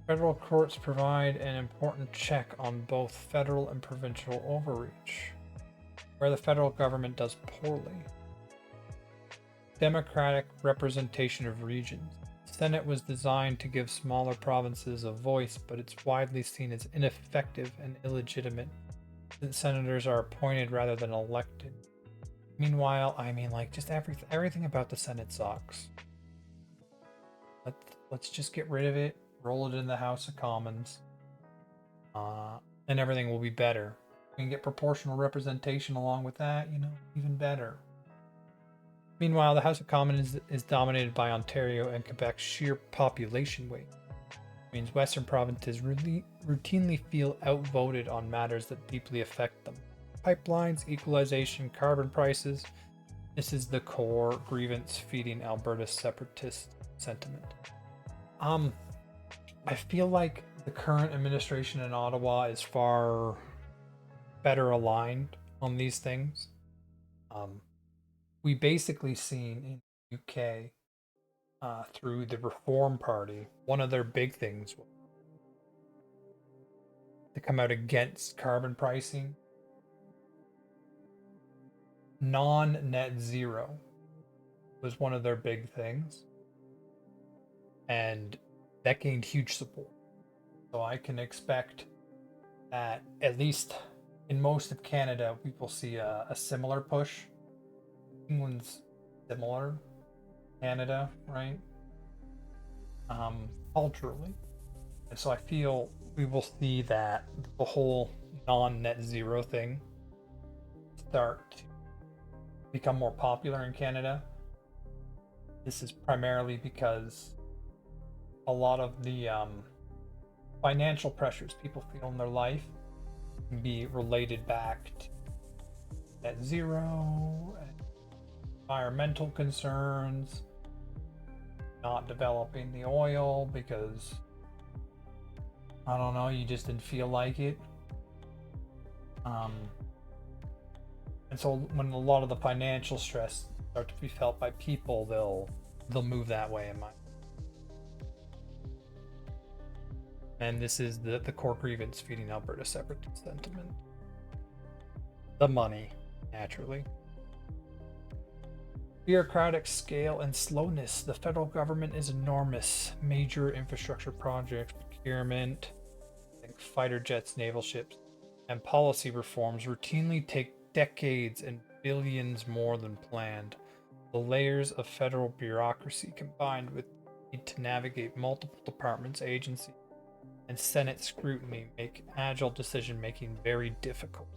S1: Federal courts provide an important check on both federal and provincial overreach, where the federal government does poorly. Democratic representation of regions. The Senate was designed to give smaller provinces a voice, but it's widely seen as ineffective and illegitimate since senators are appointed rather than elected. Meanwhile, just everything about the Senate sucks. Let's just get rid of it. Roll it in the House of Commons, and everything will be better. We can get proportional representation along with that, even better. Meanwhile, the House of Commons is dominated by Ontario and Quebec's sheer population weight. It means Western provinces routinely feel outvoted on matters that deeply affect them. Pipelines, equalization, carbon prices. This is the core grievance feeding Alberta's separatist sentiment. I feel like the current administration in Ottawa is far better aligned on these things. We basically seen in the UK through the Reform Party, one of their big things was to come out against carbon pricing. Non-net zero was one of their big things. And that gained huge support. So I can expect that at least in most of Canada, we will see a similar push. England's similar, Canada, right? Culturally. And so I feel we will see that the whole non-net zero thing start to become more popular in Canada. This is primarily because a lot of the financial pressures people feel in their life can be related back to net zero, and environmental concerns, not developing the oil because, I don't know, you just didn't feel like it. And so when a lot of the financial stress start to be felt by people, they'll move that way in my. And this is the core grievance feeding Alberta separatist sentiment. The money, naturally. Bureaucratic scale and slowness. The federal government is enormous. Major infrastructure projects, procurement, fighter jets, naval ships, and policy reforms routinely take decades and billions more than planned. The layers of federal bureaucracy combined with the need to navigate multiple departments, agencies, and Senate scrutiny make agile decision making very difficult.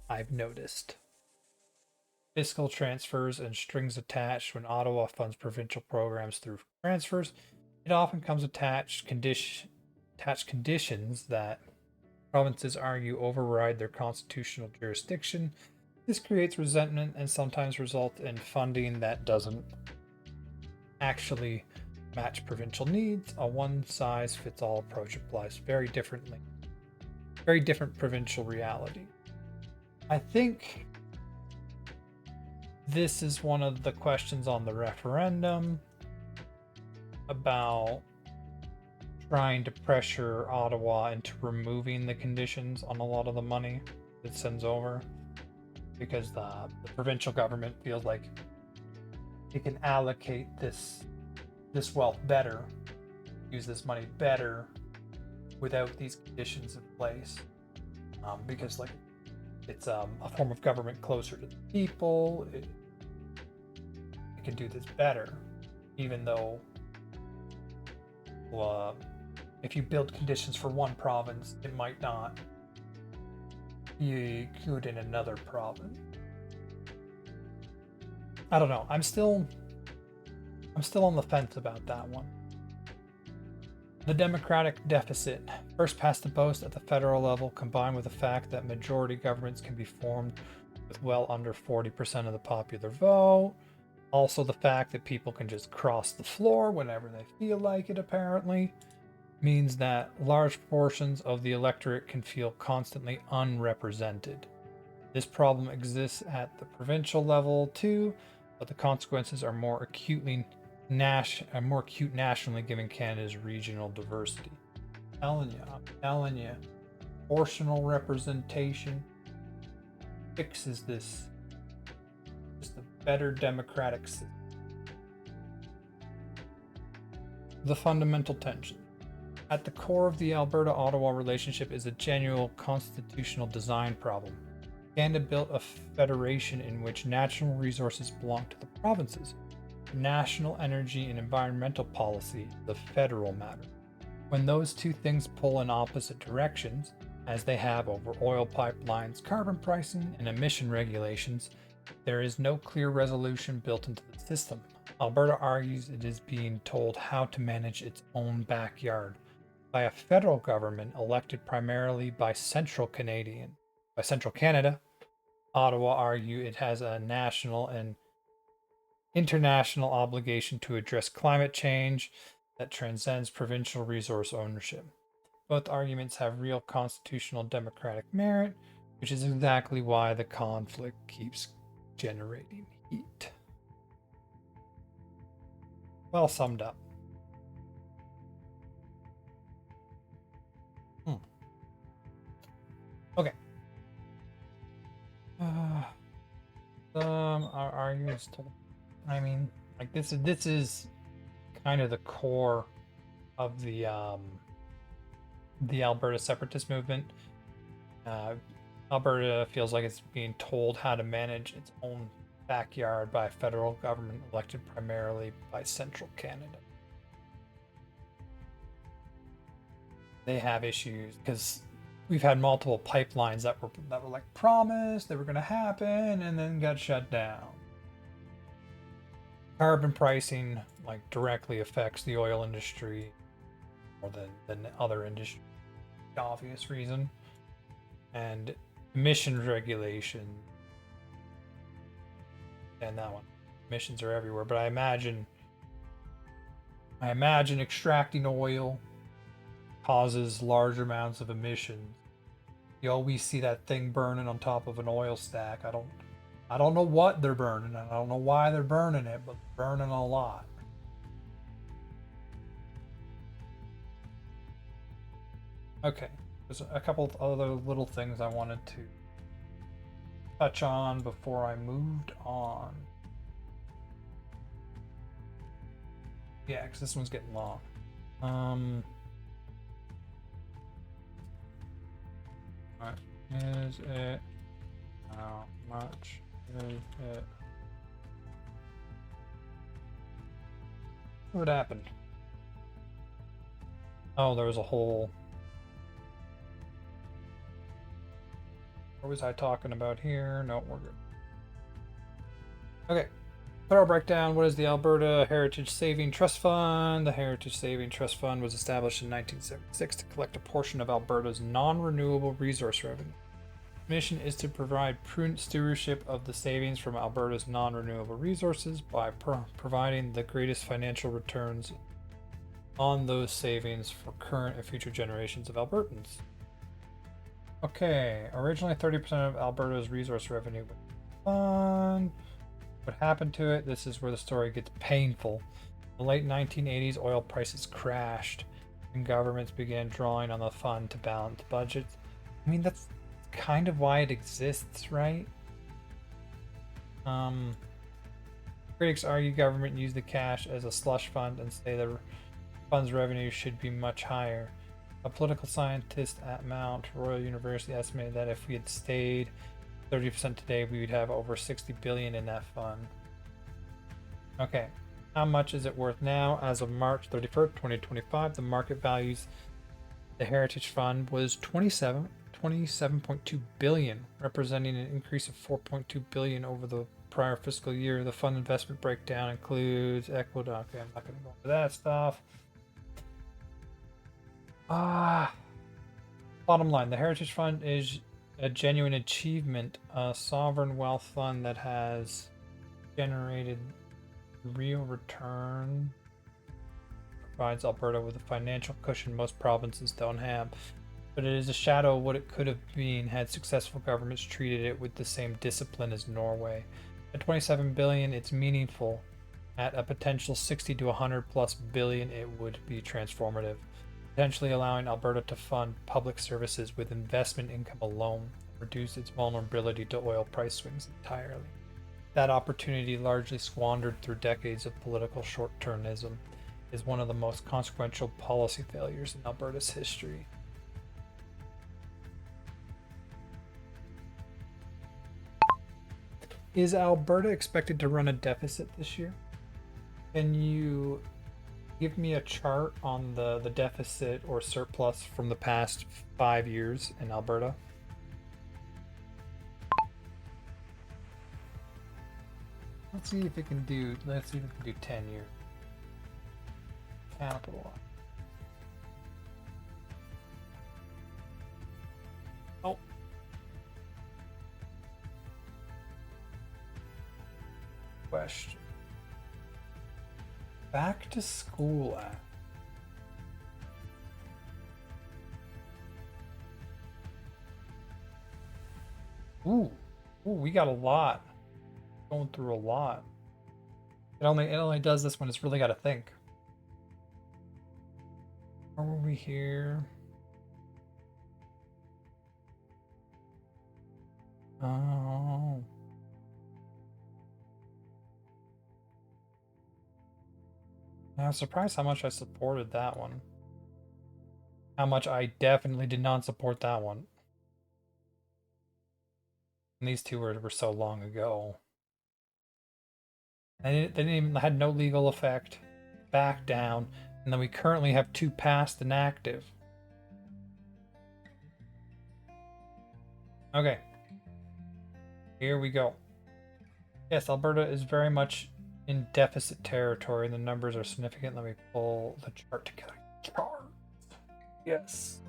S1: I've noticed. Fiscal transfers and strings attached. When Ottawa funds provincial programs through transfers, it often comes attached conditions that provinces argue override their constitutional jurisdiction. This creates resentment and sometimes results in funding that doesn't actually match provincial needs. A one-size-fits-all approach applies very different provincial reality. I think this is one of the questions on the referendum about trying to pressure Ottawa into removing the conditions on a lot of the money it sends over, because the provincial government feels like it can allocate this wealth better, use this money better without these conditions in place, because like it's a form of government closer to the people. It can do this better, even though if you build conditions for one province, it might not be good in another province. I don't know. I'm still on the fence about that one. The democratic deficit. First past the post at the federal level, combined with the fact that majority governments can be formed with well under 40% of the popular vote. Also the fact that people can just cross the floor whenever they feel like it, apparently, means that large portions of the electorate can feel constantly unrepresented. This problem exists at the provincial level too, but the consequences are more acute nationally given Canada's regional diversity. I'm telling you, proportional representation fixes this. Just a better democratic system. The fundamental tension. At the core of the Alberta-Ottawa relationship is a genuine constitutional design problem. Canada built a federation in which national resources belong to the provinces. National energy and environmental policy, the federal matter. When those two things pull in opposite directions, as they have over oil pipelines, carbon pricing, and emission regulations, there is no clear resolution built into the system. Alberta argues it is being told how to manage its own backyard by a federal government elected primarily by Central Canada. Ottawa argue it has a national and international obligation to address climate change that transcends provincial resource ownership. Both arguments have real constitutional democratic merit, which is exactly why the conflict keeps generating heat. Well summed up. Okay. Some arguments to, I mean, like this is kind of the core of the Alberta separatist movement. Alberta feels like it's being told how to manage its own backyard by a federal government elected primarily by Central Canada. They have issues because we've had multiple pipelines that were like promised they were going to happen and then got shut down. Carbon pricing like directly affects the oil industry more than other industries, obvious reason. And emissions regulation, and that one, emissions are everywhere. But I imagine extracting oil causes large amounts of emissions. You always see that thing burning on top of an oil stack. I don't know what they're burning, and I don't know why they're burning it, but they're burning a lot. Okay, there's a couple of other little things I wanted to touch on before I moved on. Yeah, because this one's getting long. What is it? How much is it? What happened? Oh, there was a whole. What was I talking about here? No, we're good. Okay. Federal breakdown. What is the Alberta Heritage Saving Trust Fund? The Heritage Saving Trust Fund was established in 1976 to collect a portion of Alberta's non-renewable resource revenue. The mission is to provide prudent stewardship of the savings from Alberta's non-renewable resources by providing the greatest financial returns on those savings for current and future generations of Albertans. Okay, originally 30% of Alberta's resource revenue was fund. What happened to it? This is where the story gets painful. In the late 1980s, oil prices crashed and governments began drawing on the fund to balance budgets. I mean, that's kind of why it exists, right? Critics argue government used the cash as a slush fund and say the fund's revenue should be much higher. A political scientist at Mount Royal University estimated that if we had stayed 30% today, we would have over 60 billion in that fund. Okay, how much is it worth now? As of March 31st, 2025, the market values the Heritage Fund was 27.2 billion, representing an increase of 4.2 billion over the prior fiscal year. The fund investment breakdown includes equity. Okay, I'm not going to go into that stuff. Bottom line, the Heritage Fund is a genuine achievement, a sovereign wealth fund that has generated real return, provides Alberta with a financial cushion most provinces don't have, but it is a shadow of what it could have been had successful governments treated it with the same discipline as Norway. At 27 billion, it's meaningful. At a potential 60 to 100 plus billion, it would be transformative, potentially allowing Alberta to fund public services with investment income alone and reduce its vulnerability to oil price swings entirely. That opportunity, largely squandered through decades of political short-termism, is one of the most consequential policy failures in Alberta's history. Is Alberta expected to run a deficit this year? Can you give me a chart on the deficit or surplus from the past 5 years in Alberta? Let's see if it can do 10 years. Capital. Oh. Question. Back to School Act. Ooh, we got a lot. Going through a lot. It only does this when it's really got to think. Where were we here? Oh. I'm surprised how much I supported that one. How much I definitely did not support that one. And these two were so long ago. And they didn't even had no legal effect. Back down. And then we currently have 2 passed and active. Okay. Here we go. Yes, Alberta is very much in deficit territory. The numbers are significant. Let me pull the chart together. Chart. Yes.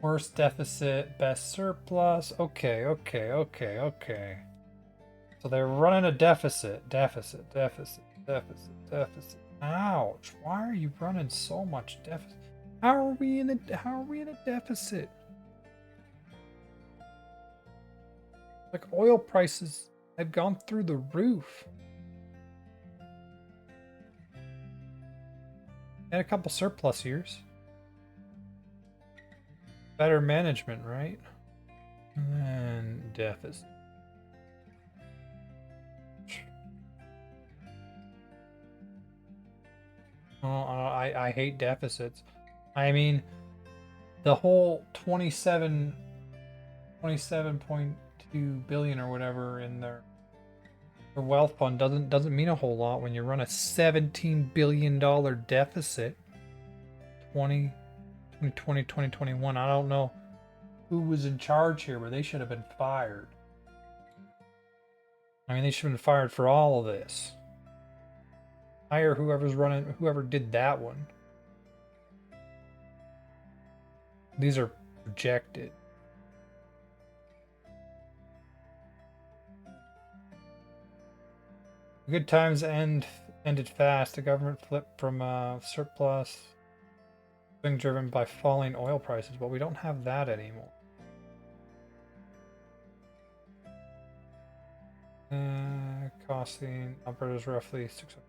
S1: Worst deficit, best surplus. Okay. So they're running a deficit. Ouch. Why are you running so much deficit? How are we in a deficit? Like, oil prices have gone through the roof. And a couple surplus years. Better management, right? And then deficit. Oh, I hate deficits. I mean, the whole 27.2 billion or whatever in their wealth fund doesn't mean a whole lot when you run a $17 billion deficit. 2020, 2021. I don't know who was in charge here, but they should have been fired. I mean, they should have been fired for all of this. Hire whoever did that one. These are projected. Good times ended fast. The government flipped from surplus being driven by falling oil prices, but we don't have that anymore. Costing Alberta's roughly 600.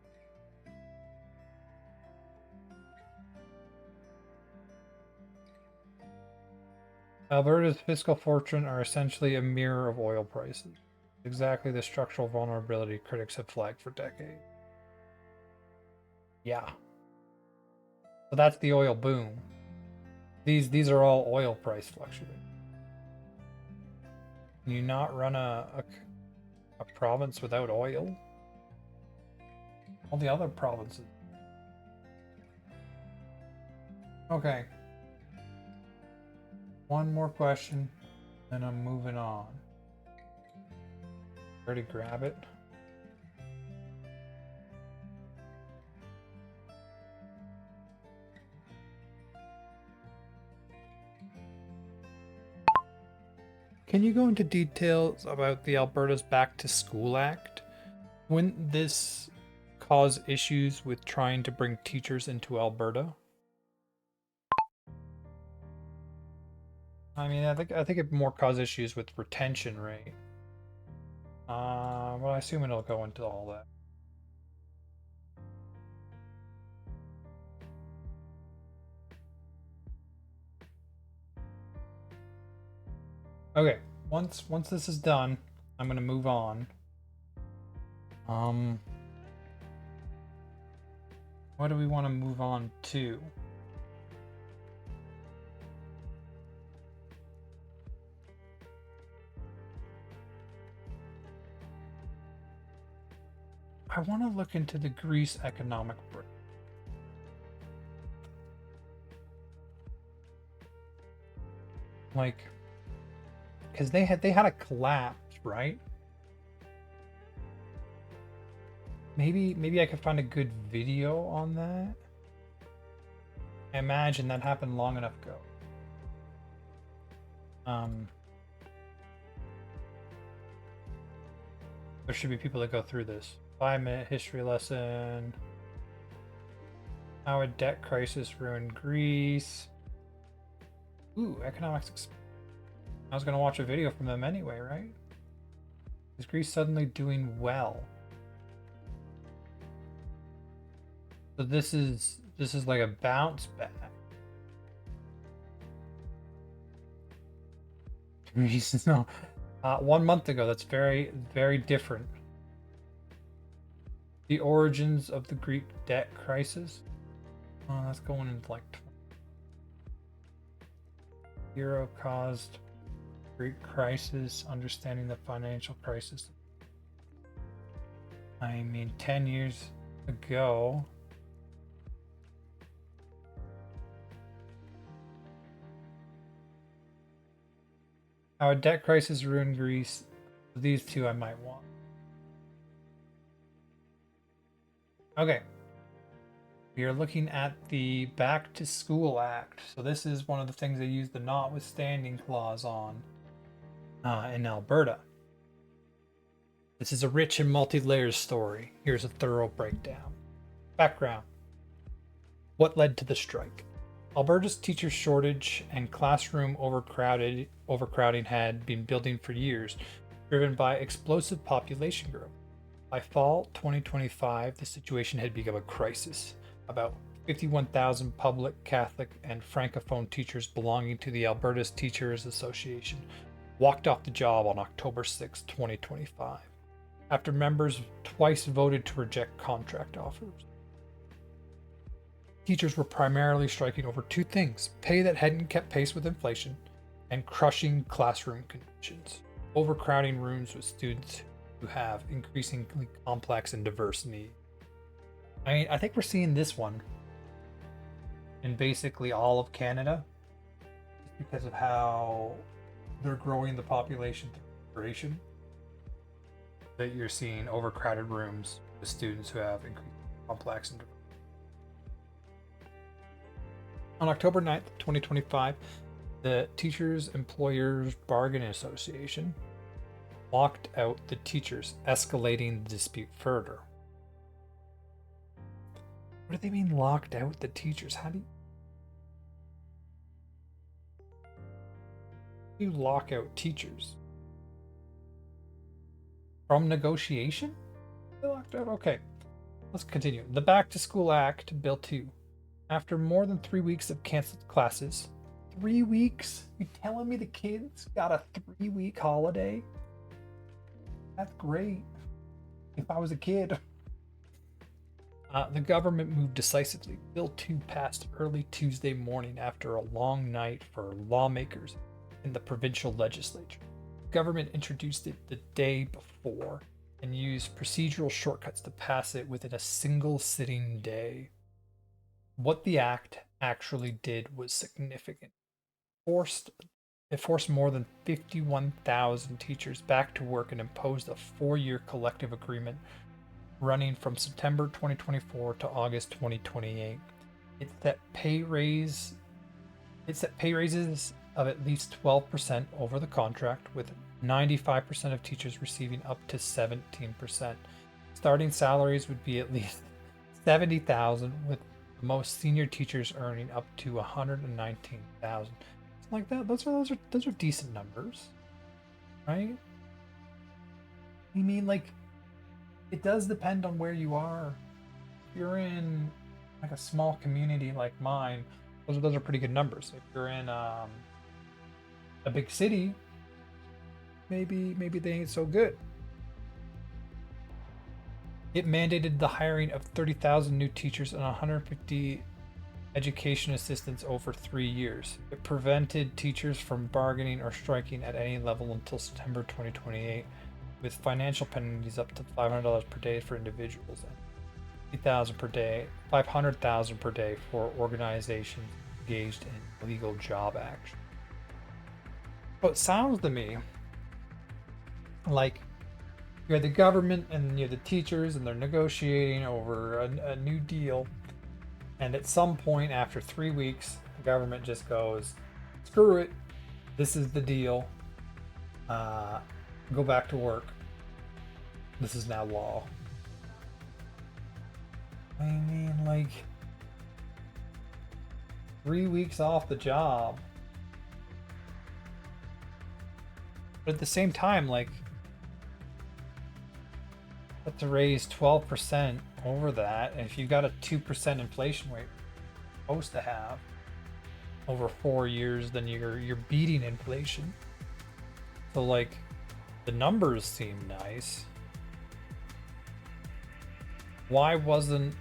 S1: Alberta's fiscal fortune are essentially a mirror of oil prices. Exactly the structural vulnerability critics have flagged for decades. Yeah. So that's the oil boom. These are all oil price fluctuations. Can you not run a province without oil? All the other provinces. Okay. One more question, then I'm moving on. Ready to grab it? Can you go into details about the Alberta's Back to School Act? Wouldn't this cause issues with trying to bring teachers into Alberta? I mean, I think it more cause issues with retention rate. Well, I assume it'll go into all that. Okay, once this is done, I'm gonna move on. What do we want to move on to? I want to look into the Greece economic break. Like, because they had a collapse, right? Maybe I could find a good video on that. I imagine that happened long enough ago. There should be people that go through this. 5-minute history lesson. How a debt crisis ruined Greece. Ooh, economics. I was gonna watch a video from them anyway, right? Is Greece suddenly doing well? So this is like a bounce back. Reasons no. 1 month ago, that's very, very different. The origins of the Greek debt crisis. Oh, that's going into like Euro caused Greek crisis, understanding the financial crisis. I mean, 10 years ago. How a debt crisis ruined Greece. These two I might want. Okay. We are looking at the Back to School Act. So this is one of the things they use the Notwithstanding clause on in Alberta. This is a rich and multi-layered story. Here's a thorough breakdown. Background. What led to the strike? Alberta's teacher shortage and classroom overcrowding had been building for years, driven by explosive population growth. By fall 2025, the situation had become a crisis. About 51,000 public, Catholic, and Francophone teachers belonging to the Alberta's Teachers Association walked off the job on October 6, 2025, after members twice voted to reject contract offers. Teachers were primarily striking over two things: pay that hadn't kept pace with inflation, and crushing classroom conditions, overcrowding rooms with students who have increasingly complex and diverse needs. I mean, I think we're seeing this one in basically all of Canada, just because of how they're growing the population through immigration. That you're seeing overcrowded rooms with students who have increasingly complex and diverse. On October 9th, 2025, the Teachers Employers Bargaining Association locked out the teachers, escalating the dispute further. What do they mean locked out the teachers? How do you lock out teachers? From negotiation? They locked out? Okay, let's continue. The Back to School Act, Bill 2. After more than 3 weeks of canceled classes, 3 weeks? You telling me the kids got a 3-week holiday? That's great. If I was a kid. The government moved decisively. Bill 2 passed early Tuesday morning after a long night for lawmakers in the provincial legislature. The government introduced it the day before and used procedural shortcuts to pass it within a single sitting day. What the act actually did was significant. It forced more than 51,000 teachers back to work and imposed a 4-year collective agreement running from September 2024 to August 2028. It set pay raises of at least 12% over the contract, with 95% of teachers receiving up to 17%. Starting salaries would be at least 70,000, with the most senior teachers earning up to 119,000. Like that, those are decent numbers, right? I mean, like, it does depend on where you are. If you're in like a small community like mine, those are pretty good numbers. If you're in a big city, maybe they ain't so good. It mandated the hiring of 30,000 new teachers and 150 education assistants over 3 years. It prevented teachers from bargaining or striking at any level until September 2028, with financial penalties up to $500 per day for individuals and $500,000 per day for organizations engaged in illegal job action. So it sounds to me like you had the government and you have the teachers, and they're negotiating over a new deal. And at some point after 3 weeks, the government just goes, screw it. This is the deal. Go back to work. This is now law. I mean, like, 3 weeks off the job. But at the same time, like, have to raise 12% over that. And if you've got a 2% inflation rate you're supposed to have over 4 years, then you're beating inflation. So, like, the numbers seem nice. Why wasn't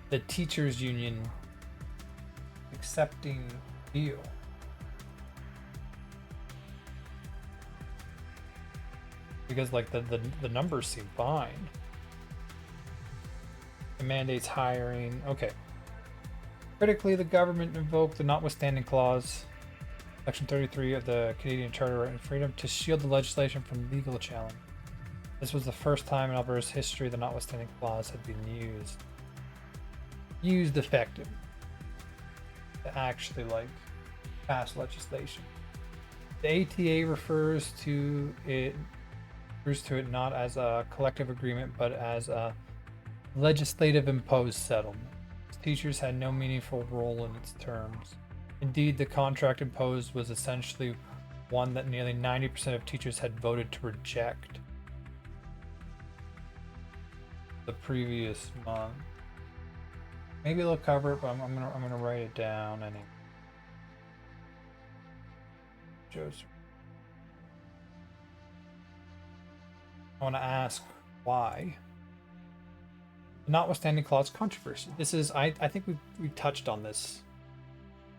S1: the teachers union accepting the deal? Because, like, the numbers seem fine. It mandates hiring. Okay. Critically, the government invoked the Notwithstanding clause, Section 33 of the Canadian Charter Right and Freedom, to shield the legislation from legal challenge. This was the first time in Alberta's history the Notwithstanding clause had been used effectively to actually, like, pass legislation. The ATA refers to it not as a collective agreement, but as a legislative imposed settlement. Teachers had no meaningful role in its terms. Indeed, the contract imposed was essentially one that nearly 90% of teachers had voted to reject the previous month. maybe they'll cover it, but I'm gonna write it down anyway. Joseph. I want to ask why. Notwithstanding clause controversy. This is I think we touched on this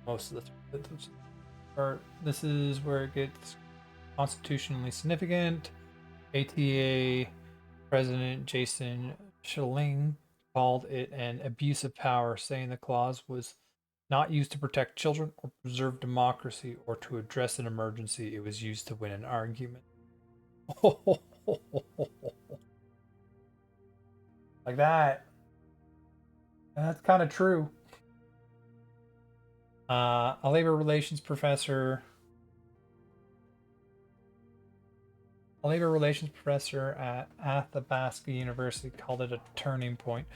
S1: most of the or this is where it gets constitutionally significant. ATA President Jason Schilling called it an abuse of power, saying the clause was not used to protect children or preserve democracy or to address an emergency. It was used to win an argument. Like that. That's kind of true. A labor relations professor at Athabasca University called it a turning point.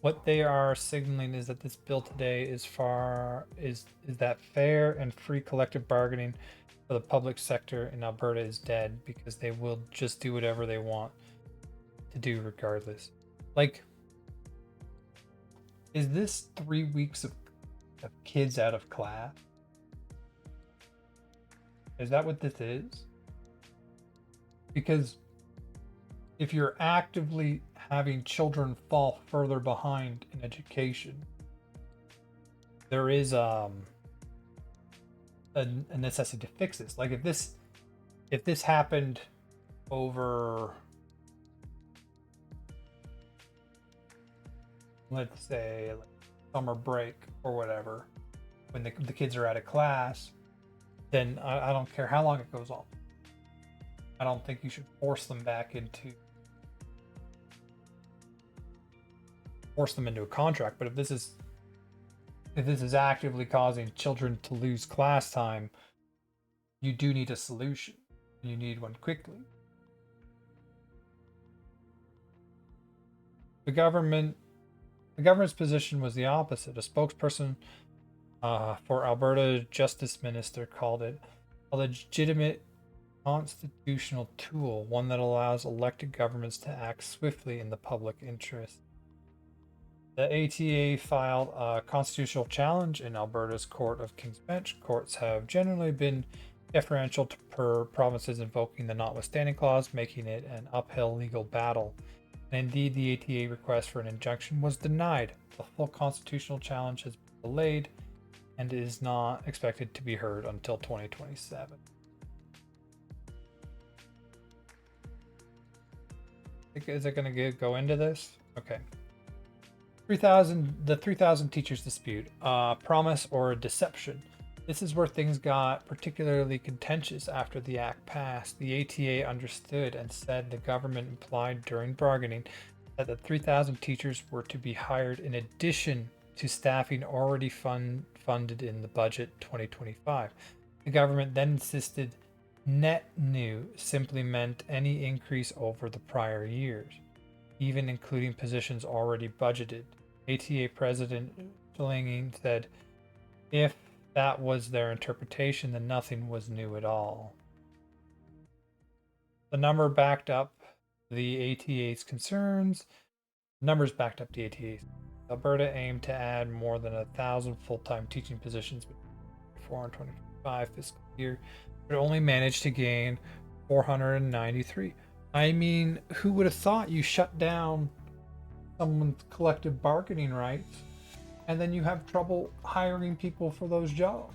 S1: What they are signaling is that this bill today is that fair and free collective bargaining for the public sector in Alberta is dead because they will just do whatever they want to do regardless. Like, is this 3 weeks of kids out of class? Is that what this is? Because if you're actively having children fall further behind in education, there is a necessity to fix this. Like if this happened over, let's say, like summer break or whatever, when the kids are out of class, then I don't care how long it goes on. I don't think you should force them into a contract. But if this is actively causing children to lose class time, you do need a solution. You need one quickly. The government's position was the opposite. A spokesperson for Alberta Justice Minister called it a legitimate constitutional tool, one that allows elected governments to act swiftly in the public interest. The ATA filed a constitutional challenge in Alberta's Court of King's Bench. Courts have generally been deferential to provinces invoking the Notwithstanding clause, making it an uphill legal battle. And indeed, the ATA request for an injunction was denied. The full constitutional challenge has been delayed and is not expected to be heard until 2027. Is it going to go into this? Okay. The 3,000 teachers dispute, promise or deception. This is where things got particularly contentious after the act passed. The ATA understood and said the government implied during bargaining that the 3,000 teachers were to be hired in addition to staffing already funded in the budget 2025. The government then insisted net new simply meant any increase over the prior years, even including positions already budgeted. ATA President Schilling said, if that was their interpretation, then nothing was new at all. The number backed up the ATA's concerns. Numbers backed up the ATA's. Alberta aimed to add more than 1,000 full-time teaching positions between 2024 and 2025 fiscal year, but only managed to gain 493. I mean, who would have thought you shut down someone's collective bargaining rights and then you have trouble hiring people for those jobs?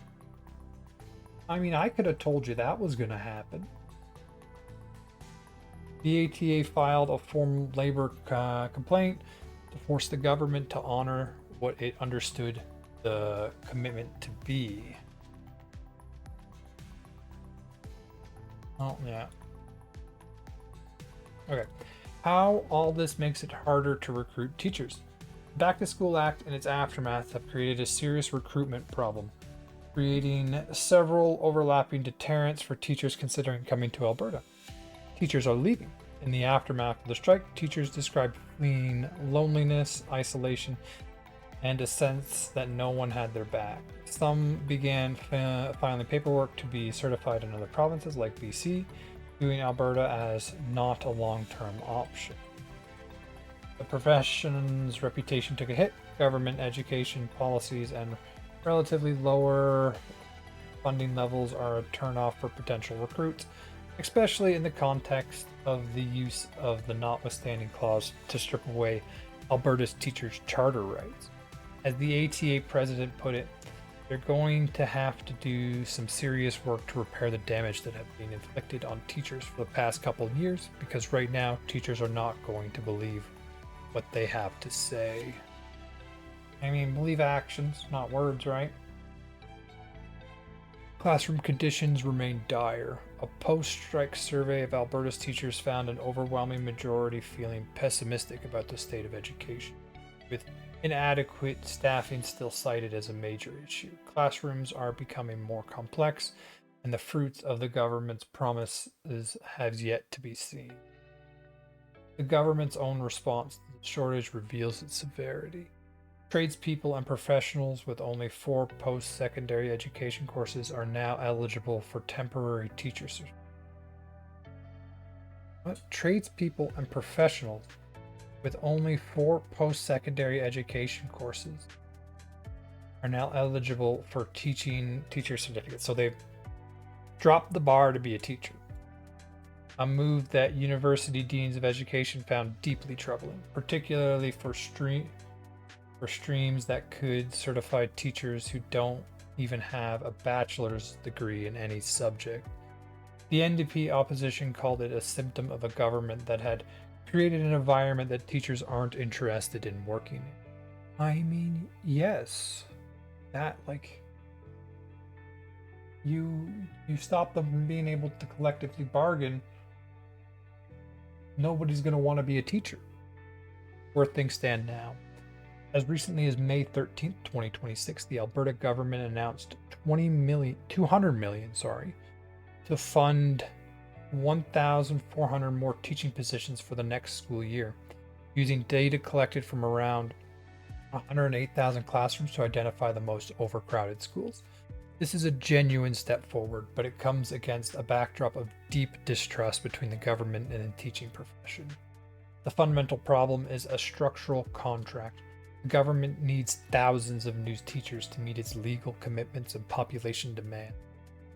S1: I mean, I could have told you that was going to happen. The ATA filed a formal labor complaint to force the government to honor what it understood the commitment to be. Oh, yeah. Okay. How all this makes it harder to recruit teachers. The Back to School Act and its aftermath have created a serious recruitment problem, creating several overlapping deterrents for teachers considering coming to Alberta. Teachers are leaving. In the aftermath of the strike, teachers described fleeing loneliness, isolation, and a sense that no one had their back. Some began filing paperwork to be certified in other provinces like BC, viewing Alberta as not a long-term option. The profession's reputation took a hit. government education policies and relatively lower funding levels are a turnoff for potential recruits, especially in the context of the use of the Notwithstanding clause to strip away Alberta's teachers' charter rights. As the ATA president put it, they're going to have to do some serious work to repair the damage that have been inflicted on teachers for the past couple of years, because right now teachers are not going to believe what they have to say. I mean, believe actions, not words, right? Classroom conditions remain dire. A post-strike survey of Alberta's teachers found an overwhelming majority feeling pessimistic about the state of education, with inadequate staffing still cited as a major issue. Classrooms are becoming more complex, and the fruits of the government's promises have yet to be seen. The government's own response to the shortage reveals its severity. Tradespeople and professionals with only 4 post-secondary education courses are now eligible for temporary teacher certificates. What? Tradespeople and professionals with only 4 post-secondary education courses are now eligible for teacher certificates. So they've dropped the bar to be a teacher. A move that university deans of education found deeply troubling, particularly for streams that could certify teachers who don't even have a bachelor's degree in any subject. The NDP opposition called it a symptom of a government that had created an environment that teachers aren't interested in working in. I mean, yes. That, like, you stop them from being able to collectively bargain, nobody's going to want to be a teacher. Where things stand now. As recently as May 13th, 2026, the Alberta government announced $200 million to fund 1,400 more teaching positions for the next school year, using data collected from around 108,000 classrooms to identify the most overcrowded schools. This is a genuine step forward, but it comes against a backdrop of deep distrust between the government and the teaching profession. The fundamental problem is a structural contract. The government needs thousands of new teachers to meet its legal commitments and population demand.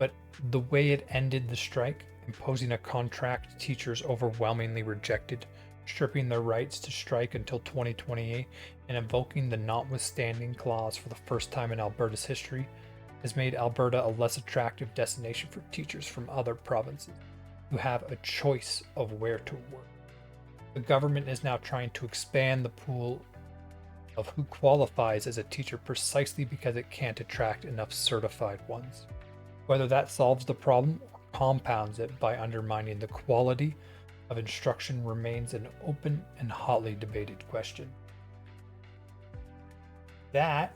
S1: But the way it ended the strike, imposing a contract teachers overwhelmingly rejected, stripping their rights to strike until 2028, and invoking the Notwithstanding clause for the first time in Alberta's history, has made Alberta a less attractive destination for teachers from other provinces who have a choice of where to work. The government is now trying to expand the pool of who qualifies as a teacher precisely because it can't attract enough certified ones. Whether that solves the problem or compounds it by undermining the quality of instruction remains an open and hotly debated question. That,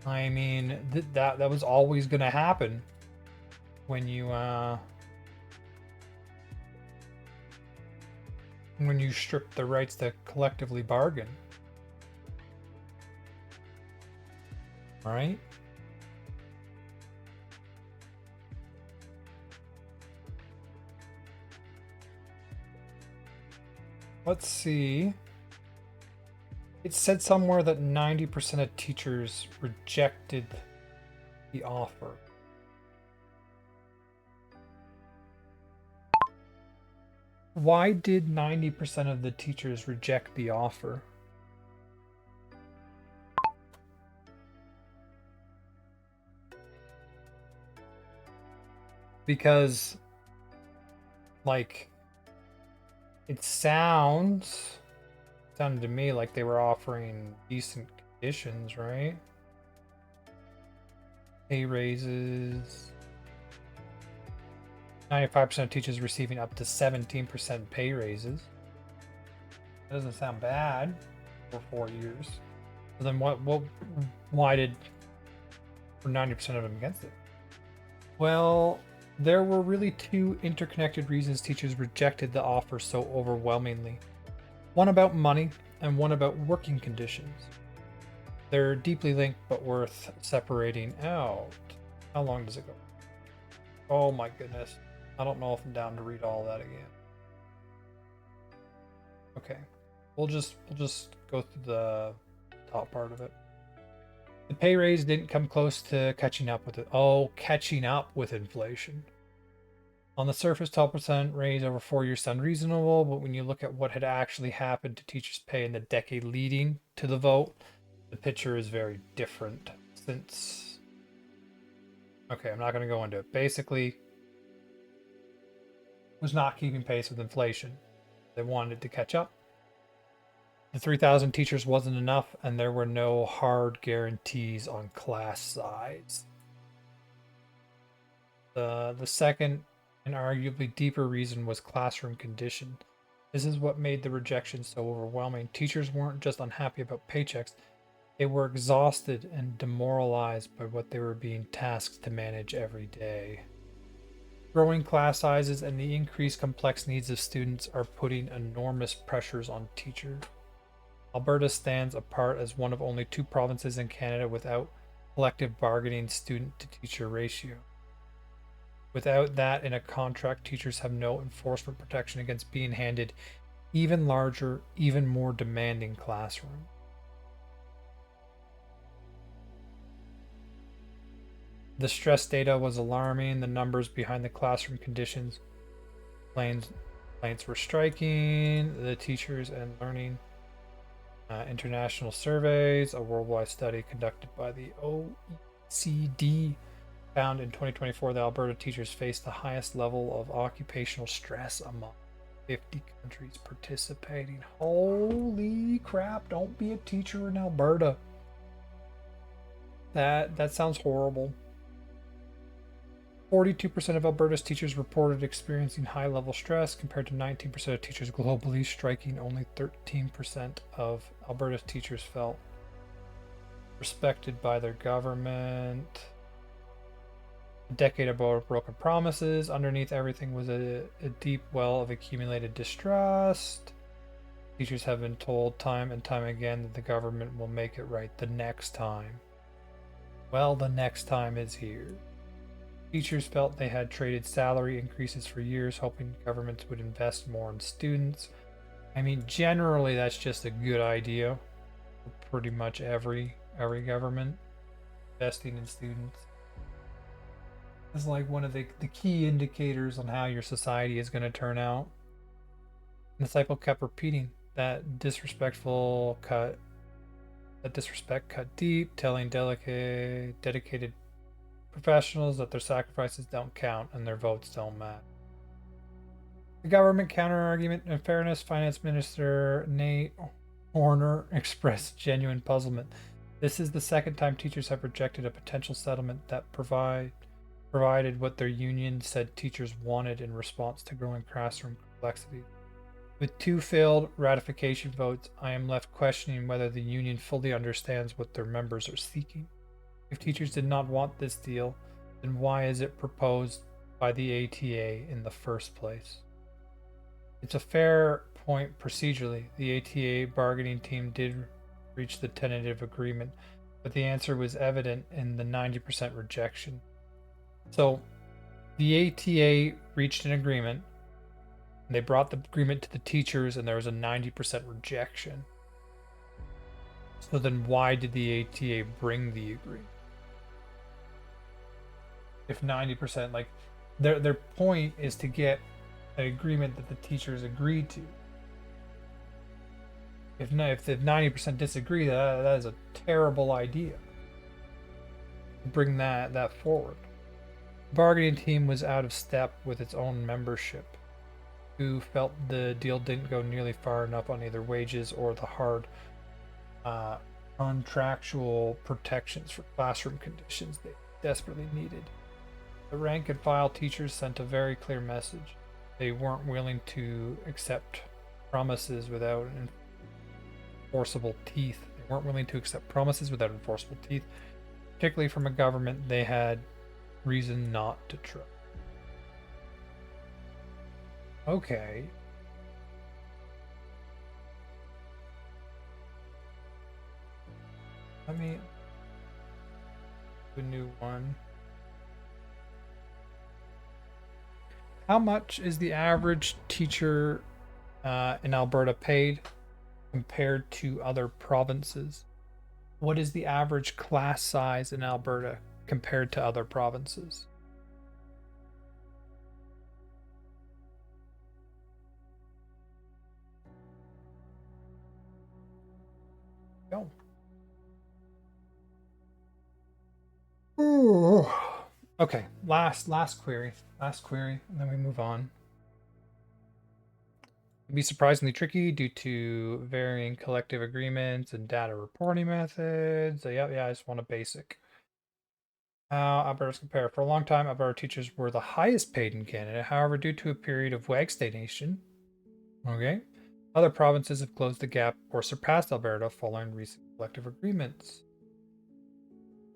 S1: I mean, that was always going to happen when you strip the rights to collectively bargain. Right? Let's see. It said somewhere that 90% of teachers rejected the offer. Why did 90% of the teachers reject the offer? Because, like, it sounded to me like they were offering decent conditions, right? Pay raises. 95% of teachers receiving up to 17% pay raises. That doesn't sound bad for 4 years. So then why did 90% of them against it? Well, there were really 2 interconnected reasons teachers rejected the offer so overwhelmingly. One about money and one about working conditions. They're deeply linked but worth separating out. How long does it go? Oh my goodness. I don't know if I'm down to read all that again. Okay. We'll just go through the top part of it. The pay raise didn't come close to catching up with it. Oh, catching up with inflation. On the surface, 12% raise over 4 years sound reasonable, but when you look at what had actually happened to teachers' pay in the decade leading to the vote, the picture is very different. Since, okay, I'm not going to go into it. Basically, was not keeping pace with inflation. They wanted to catch up. The 3,000 teachers wasn't enough, and there were no hard guarantees on class size. The second and arguably deeper reason was classroom condition. This is what made the rejection so overwhelming. Teachers weren't just unhappy about paychecks, they were exhausted and demoralized by what they were being tasked to manage every day. Growing class sizes and the increased complex needs of students are putting enormous pressures on teachers. Alberta stands apart as one of only 2 provinces in Canada without collective bargaining student to teacher ratio. Without that in a contract, teachers have no enforcement protection against being handed even larger, even more demanding classrooms. The stress data was alarming. The numbers behind the classroom conditions, complaints were striking. The teachers and learning international surveys, a worldwide study conducted by the OECD, found in 2024 that Alberta teachers face the highest level of occupational stress among 50 countries participating. Holy crap, don't be a teacher in Alberta. That sounds horrible. 42% of Alberta's teachers reported experiencing high level stress, compared to 19% of teachers globally. Striking, only 13% of Alberta's teachers felt respected by their government. A decade of broken promises. Underneath everything was a deep well of accumulated distrust. Teachers have been told time and time again that the government will make it right the next time. Well, the next time is here. Teachers felt they had traded salary increases for years, hoping governments would invest more in students. I mean, generally, that's just a good idea for pretty much every government. Investing in students is like one of the key indicators on how your society is going to turn out. And the cycle kept repeating. That disrespect cut deep, telling dedicated professionals that their sacrifices don't count and their votes don't matter. The government counter-argument. In fairness, Finance Minister Nate Horner expressed genuine puzzlement. This is the second time teachers have rejected a potential settlement that provided what their union said teachers wanted in response to growing classroom complexity. With 2 failed ratification votes, I am left questioning whether the union fully understands what their members are seeking. If teachers did not want this deal, then why is it proposed by the ATA in the first place? It's a fair point procedurally. The ATA bargaining team did reach the tentative agreement, but the answer was evident in the 90% rejection. So the ATA reached an agreement, and they brought the agreement to the teachers, and there was a 90% rejection. So then why did the ATA bring the agreement? If 90%, like, their point is to get an agreement that the teachers agreed to. If the 90% disagree, that is a terrible idea. Bring that forward. The bargaining team was out of step with its own membership, who felt the deal didn't go nearly far enough on either wages or the hard contractual protections for classroom conditions they desperately needed. The rank and file teachers sent a very clear message. They weren't willing to accept promises without enforceable teeth. Particularly from a government they had reason not to trust. Okay. Let me do a new one. How much is the average teacher in Alberta paid? compared to other provinces? What is the average class size in Alberta compared to other provinces? Go. Ooh. Okay, last query. Last query, and then we move on. Can be surprisingly tricky due to varying collective agreements and data reporting methods. So, yeah, I just want a basic. How Alberta's compare. For a long time, Alberta teachers were the highest paid in Canada. However, due to a period of wag stagnation, okay, other provinces have closed the gap or surpassed Alberta following recent collective agreements.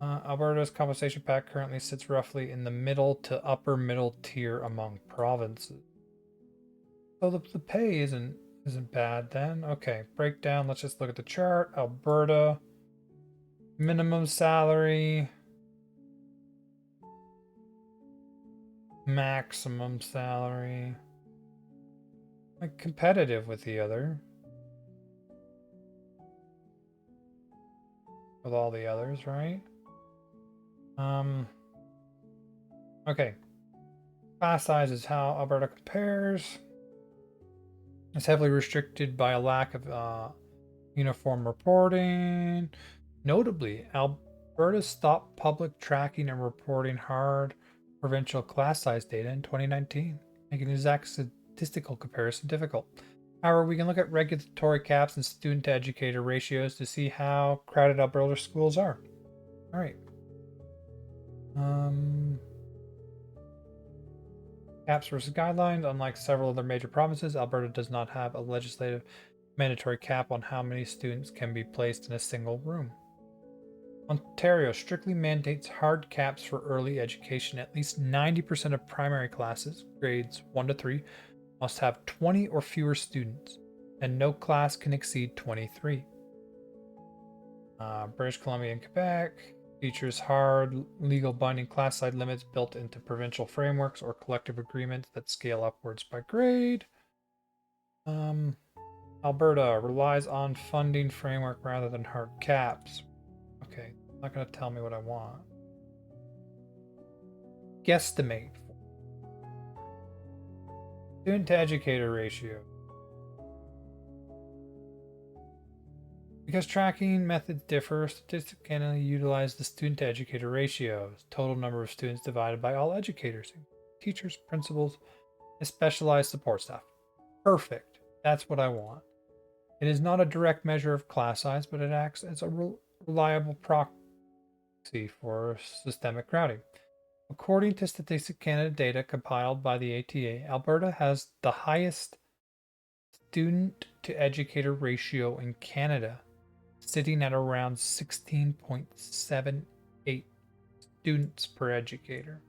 S1: Alberta's compensation pack currently sits roughly in the middle to upper middle tier among provinces. So the pay isn't bad then. Okay, breakdown. Let's just look at the chart. Alberta minimum salary, maximum salary. Like competitive with the other. With all the others, right? Okay. Class size is how Alberta compares. It's heavily restricted by a lack of uniform reporting. Notably, Alberta stopped public tracking and reporting hard provincial class size data in 2019, making an exact statistical comparison difficult. However, we can look at regulatory caps and student to educator ratios to see how crowded Alberta schools are. All right. Caps versus guidelines. Unlike several other major provinces, Alberta does not have a legislative mandatory cap on how many students can be placed in a single room. Ontario strictly mandates hard caps for early education. At least 90% of primary classes, grades 1 to 3, must have 20 or fewer students, and no class can exceed 23. British Columbia and Quebec features hard, legal binding class size limits built into provincial frameworks or collective agreements that scale upwards by grade. Alberta relies on funding framework rather than hard caps. Okay, not going to tell me what I want. Guesstimate. Student to educator ratio. Because tracking methods differ, statistics can utilize the student to educator ratio, total number of students divided by all educators, teachers, principals, and specialized support staff. Perfect. That's what I want. It is not a direct measure of class size, but it acts as a reliable proxy for systemic crowding. According to Statistics Canada data compiled by the ATA, Alberta has the highest student to educator ratio in Canada, sitting at around 16.78 students per educator.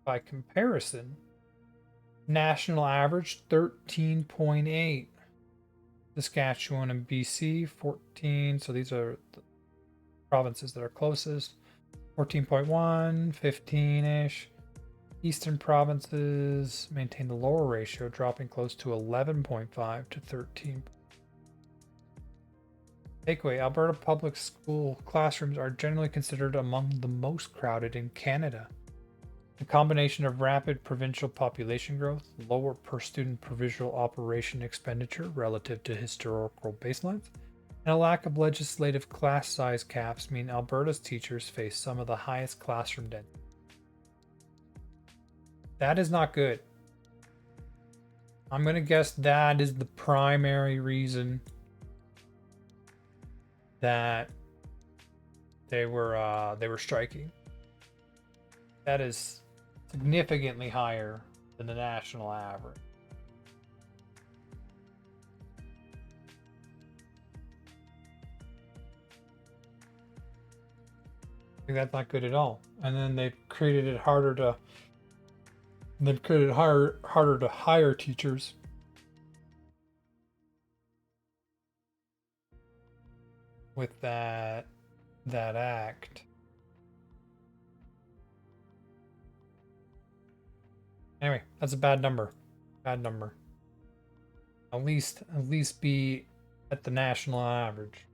S1: By comparison, national average 13.8. Saskatchewan and BC 14. So these are the provinces that are closest. 14.1, 15-ish. Eastern provinces maintain the lower ratio, dropping close to 11.5 to 13. Takeaway: Alberta public school classrooms are generally considered among the most crowded in Canada. The combination of rapid provincial population growth, lower per student provincial operation expenditure relative to historical baselines, and a lack of legislative class size caps mean Alberta's teachers face some of the highest classroom density. That is not good. I'm going to guess that is the primary reason that they were striking. That is significantly higher than the national average. I think that's not good at all. And then they've created it harder to hire teachers. With that act. Anyway, that's a bad number. Bad number. At least be at the national average.